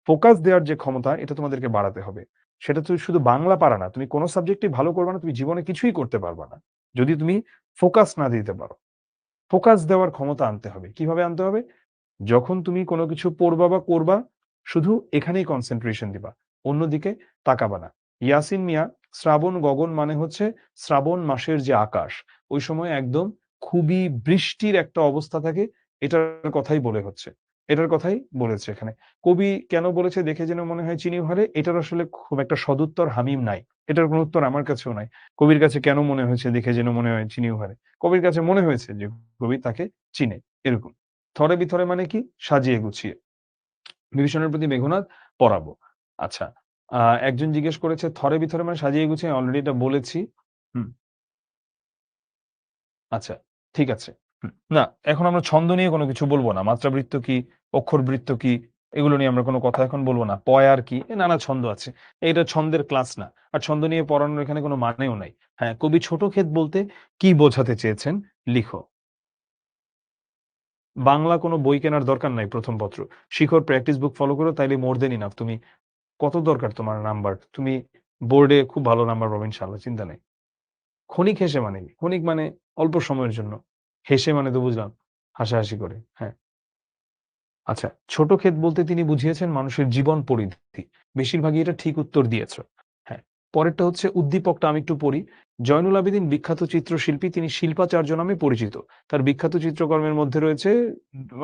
ফোকাস দেওয়ার যে ক্ষমতা এটা তোমাদেরকে বাড়াতে হবে। সেটা তো শুধু বাংলা পারা না। তুমি কোন সাবজেক্টই ভালো করবা না, তুমি জীবনে কিছুই করতে পারবা না। যদি তুমি ফোকাস না দিতে পারো। ফোকাস দেওয়ার ক্ষমতা আনতে হবে। কিভাবে আনতে হবে? যখন তুমি কোনো কিছু পড়বা বা করবা, শুধু এখানেই কনসেনট্রেশন দিবা। অন্যদিকে তাকাবা না। ইয়াসিন মিয়া শ্রাবণ গগন মানে হচ্ছে শ্রাবণ মাসের যে আকাশ, ওই সময় একদম খুবই বৃষ্টির একটা অবস্থা থাকে, এটার কথাই বলে হচ্ছে। এটার কথাই বলেছে এখানে। কবি কেন বলেছে দেখে যেন মনে হয় চিনি ভরে, এটার আসলে খুব একটা সদুত্তর হামিম নাই। এটার কোনো উত্তর আমার কাছেও নাই। কবির কাছে কেন মনে হয়েছে দেখে যেন মনে হয় চিনি ভরে? কবির কাছে মনে হয়েছে যে কবি তাকে চিনে, এরকম। থরে বিথরে মানে কি? সাজিয়ে গুছিয়ে। বিভীষণের প্রতি মেঘনাদ পড়াবো। আচ্ছা। আ একজন জিজ্ঞেস করেছে থরে বিথরে মানে সাজিয়ে গুছিয়ে, অলরেডি এটা বলেছি। হুম, আচ্ছা, ঠিক আছে। না, এখন আমরা ছন্দ নিয়ে কোনো কিছু বলব না। মাত্রাবৃত্ত কি, অক্ষরবৃত্ত কি, এগুলো নিয়ে আমরা কোনো কথা এখন বলব না। পয়ার কি, নানা ছন্দ আছে। এটা ছন্দের ক্লাস না। আর ছন্দ নিয়ে পড়ানোর এখানে কোনো মানেও নাই। হ্যাঁ, কবি ছোট ক্ষেত বলতে কি বোঝাতে চেয়েছেন লিখো। বাংলা কোনো বই কেনার দরকার নাই ১ম পত্র। শিখর প্র্যাকটিস বুক ফলো করো, তাইলে মোর দেন ইনাফ। তুমি কত দরকার তোমার নাম্বার? তুমি বোর্ডে খুব ভালো নাম্বার পাবে ইনশাআল্লাহ, চিন্তা নেই। ক্ষণিক হেসে মানে কি? ক্ষণিক মানে অল্প সময়ের জন্য। হেসে মানে তো বুঝলাম হাসাহাসি করে। হ্যাঁ। আচ্ছা, ছোট ক্ষেত বলতে তিনি বুঝিয়েছেন মানুষের জীবন পরিধি। বেশিরভাগই এটা ঠিক উত্তর দিয়েছ। হ্যাঁ। পরেরটা হচ্ছে উদ্দীপকটা আমি একটু পড়ি। জয়নুল আবেদীন বিখ্যাত চিত্রশিল্পী। তিনি শিল্পাচার্য নামে পরিচিত। তার বিখ্যাত চিত্রকর্মের মধ্যে রয়েছে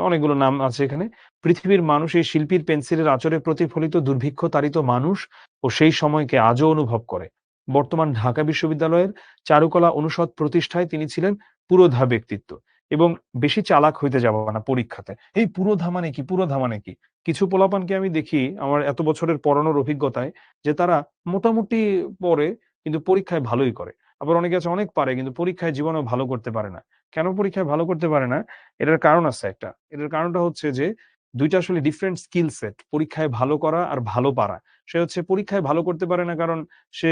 অনেকগুলো নাম আছে এখানে। পৃথিবীর মানুষ এই শিল্পীর পেন্সিলের আঁচড়ে প্রতিফলিত দুর্ভিক্ষ তাড়িত মানুষ ও সেই সময়কে আজও অনুভব করে। বর্তমান ঢাকা বিশ্ববিদ্যালয়ের চারুকলা অনুষদ প্রতিষ্ঠায় তিনি ছিলেন পুরোধা ব্যক্তিত্ব। এবং বেশি চালাক হইতে যাব না পরীক্ষাতে। এই পুরোধা মানে কি? পুরোধা মানে কি? কিছু পোলাপানকে আমি দেখি আমার এত বছরের পড়ানোর অভিজ্ঞতায় যে তারা মোটামুটি পড়ে কিন্তু পরীক্ষায় ভালোই করে। আবার অনেকে আছে অনেক পারে কিন্তু পরীক্ষায় জীবনেও ভালো করতে পারে না। কেন পরীক্ষায় ভালো করতে পারে না? এটার কারণ আছে একটা। এটার কারণটা হচ্ছে যে ২ টা আসলে ডিফারেন্ট স্কিল সেট। পরীক্ষায় ভালো করা আর ভালো পারা। সে হচ্ছে পরীক্ষায় ভালো করতে পারে না কারণ সে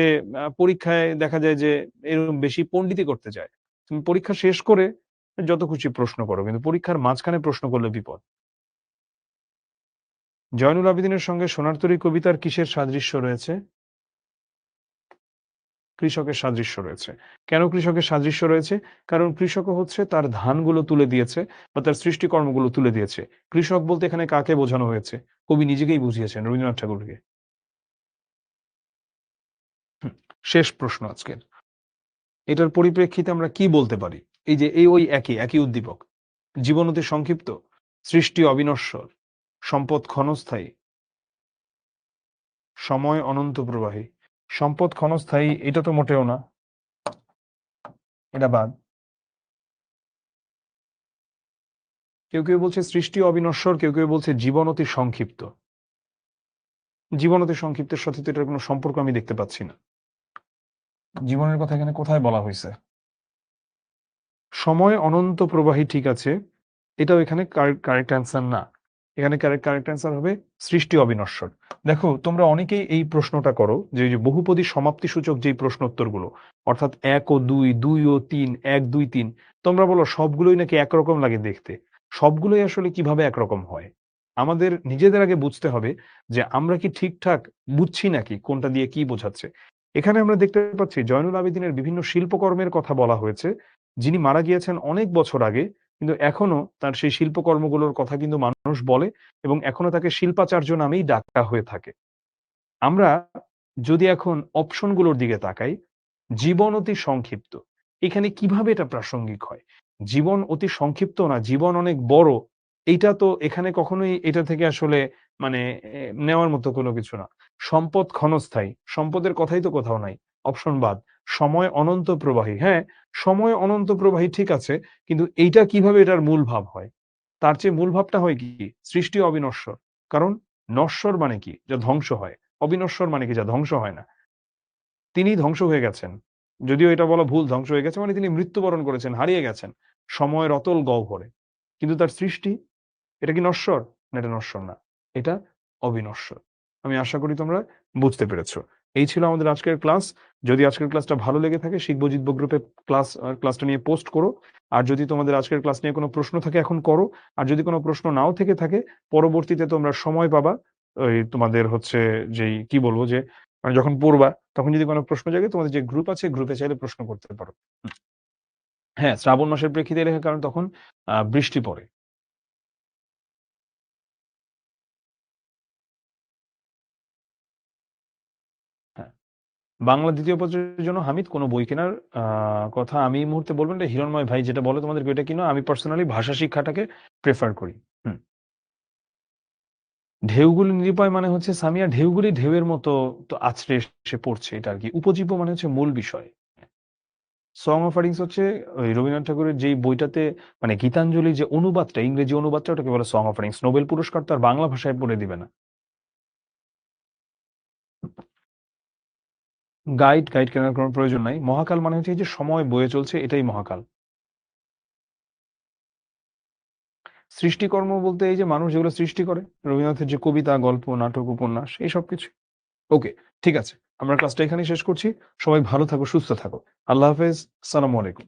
পরীক্ষায় দেখা যায় যে এরকম বেশি পণ্ডিতি করতে চায়। তুমি পরীক্ষা শেষ করে যত খুশি প্রশ্ন করো। কিন্তু পরীক্ষার মাঝখানে প্রশ্ন করলে বিপদ। জয়নুল আবেদীনের সঙ্গে সোনার তরী কবিতার কিসের সাদৃশ্য রয়েছে? কৃষকের সাদৃশ্য রয়েছে। কেন কৃষকের সাদৃশ্য রয়েছে? কারণ কৃষকও হচ্ছে তার ধানগুলো তুলে দিয়েছে বা তার সৃষ্টিকর্মগুলো তুলে দিয়েছে। কৃষক বলতে এখানে কাকে বোঝানো হয়েছে? কবি নিজেকেই বুঝিয়েছেন রবীন্দ্রনাথ ঠাকুরকে। হুম, শেষ প্রশ্ন আজকের। এটার পরিপ্রেক্ষিতে আমরা কি বলতে পারি? এই যে ওই একই উদ্দীপক। জীবন অতি সংক্ষিপ্ত, সৃষ্টি অবিনশ্বর, সম্পদ ক্ষণস্থায়ী, সময় অনন্ত প্রবাহী। সম্পদ ক্ষণস্থায়ী এটা তো মোটেও না। এটা বাদ। কেউ বলছে সৃষ্টি অবিনশ্বর, কেউ বলছে জীবন অতি সংক্ষিপ্ত। জীবন অতি সংক্ষিপ্তের সাথে তো এটার কোনো সম্পর্ক আমি দেখতে পাচ্ছি না। জীবনের কথা এখানে কোথায় বলা হইছে? সময় অনন্ত প্রবাহী ঠিক আছে। এটাও এখানে কারেক্ট অ্যান্সার না। এখানে কারেক্ট অ্যান্সার হবে সৃষ্টি অবিনশ্বর। দেখো তোমরা অনেকেই এই প্রশ্নটা করো যে এই যে বহুপদী সমাপ্তিসূচক যেই প্রশ্নোত্তরগুলো অর্থাৎ ১ ও ২, ২ ও ৩, ১, ২, ৩ তোমরা বলো সবগুলোই নাকি একরকম লাগে দেখতে। সবগুলোই আসলে কিভাবে একরকম হয়? আমাদের নিজেদের আগে বুঝতে হবে যে আমরা কি ঠিকঠাক বুঝছি নাকি কোনটা দিয়ে কি বোঝাচ্ছে। এখানে আমরা দেখতে পাচ্ছি জয়নুল আবেদীনের বিভিন্ন শিল্পকর্মের কথা বলা হয়েছে। যিনি মারা গিয়েছেন অনেক বছর আগে কিন্তু এখনো তার সেই শিল্পকর্মগুলোর কথা কিন্তু মানুষ বলে এবং এখনো তাকে শিল্পাচার্য নামেই ডাকা হয়ে থাকে। আমরা যদি এখন অপশনগুলোর দিকে তাকাই, জীবন অতি সংক্ষিপ্ত। এখানে কিভাবে এটা প্রাসঙ্গিক হয়? জীবন অতি সংক্ষিপ্ত না, জীবন অনেক বড়। এইটা তো এখানে কখনোই এটা থেকে আসলে মানে নেওয়ার মতো কোনো কিছু না। সম্পদ ক্ষণস্থায়ী। সম্পদের কথাই তো কোথাও নাই। অপশন বাদ। সময় অনন্ত প্রবাহী। হ্যাঁ, সময় অনন্ত প্রবাহী ঠিক আছে। কিন্তু এইটা কিভাবে এটার মূল ভাব হয়? তার চেয়ে মূল ভাবটা হয় কি? সৃষ্টি অবিনশ্বর। কারণ নশ্বর মানে কি? যা ধ্বংস হয়। অবিনশ্বর মানে কি? যা ধ্বংস হয় না। তিনি ধ্বংস হয়ে গেছেন। যদিও এটা বলা ভুল ধ্বংস হয়ে গেছে মানে তিনি মৃত্যুবরণ করেছেন, হারিয়ে গেছেন। সময়ের অতল গহ্বরে। কিন্তু তার সৃষ্টি এটা কি নশ্বর? না এটা নশ্বর না। এটা অবিনশ্বর। আমি আশা করি তোমরা বুঝতে পেরেছ। এই ছিল আমাদের আজকের ক্লাস। যদি আজকের ক্লাসটা ভালো লেগে থাকে শিখবো জিতবো গ্রুপে ক্লাসটা নিয়ে পোস্ট করো। আর যদি তোমাদের আজকের ক্লাস নিয়ে কোনো প্রশ্ন থাকে এখন করো। আর যদি কোনো প্রশ্ন নাও থেকে থাকে পরবর্তীতে তোমরা সময় পাবা ওই তোমাদের হচ্ছে যেই কি বলবো যে মানে যখন পড়বা তখন যদি কোনো প্রশ্ন জাগে তোমাদের যে গ্রুপ আছে গ্রুপে চাইলে প্রশ্ন করতে পারো। হ্যাঁ, শ্রাবণ মাসের প্রেক্ষিতে লেখা কারণ তখন বৃষ্টি পড়ে। হ্যাঁ। বাংলা ২য় পত্রের জন্য হামিদ কোন বই কেনার আ কথা আমি এই মুহূর্তে বলব না। এটা হিরণময় ভাই যেটা বলে তোমাদেরকে ওইটা কিনো। আমি পার্সোনালি ভাষা শিক্ষাটাকে প্রেফার করি। হুম। ঢেউগুলি নিরুপায় মানে হচ্ছে সামিয়া ঢেউগুলি ঢেউয়ের মতো তো আছড়ে এসে পড়ছে এটা আরকি। উপজীব্য মানে হচ্ছে মূল বিষয়। সং অফ আরিংস হচ্ছে ওই রবীন্দ্রনাথ ঠাকুরের যেই বইটাতে মানে গীতাঞ্জলির যে অনুবাদটা, ইংরেজি অনুবাদটা ওটাকে বলে সং অফ আরিংস। নোবেল পুরস্কার তো আর বাংলা ভাষায় পড়ে দিবে না। গাইড কেনার কোনো প্রয়োজন নাই। মহাকাল মানে হচ্ছে এই যে সময় বয়ে চলছে এটাই মহাকাল। সৃষ্টিকর্ম বলতে এই যে মানুষ যেগুলো সৃষ্টি করে, রবীন্দ্রনাথের যে কবিতা, গল্প, নাটক, উপন্যাস এইসব কিছু। ওকে, ঠিক আছে। আমরা ক্লাসটা এখানেই শেষ করছি। সবাই ভালো থাকো, সুস্থ থাকো। আল্লাহ হাফেজ। আসসালামু আলাইকুম।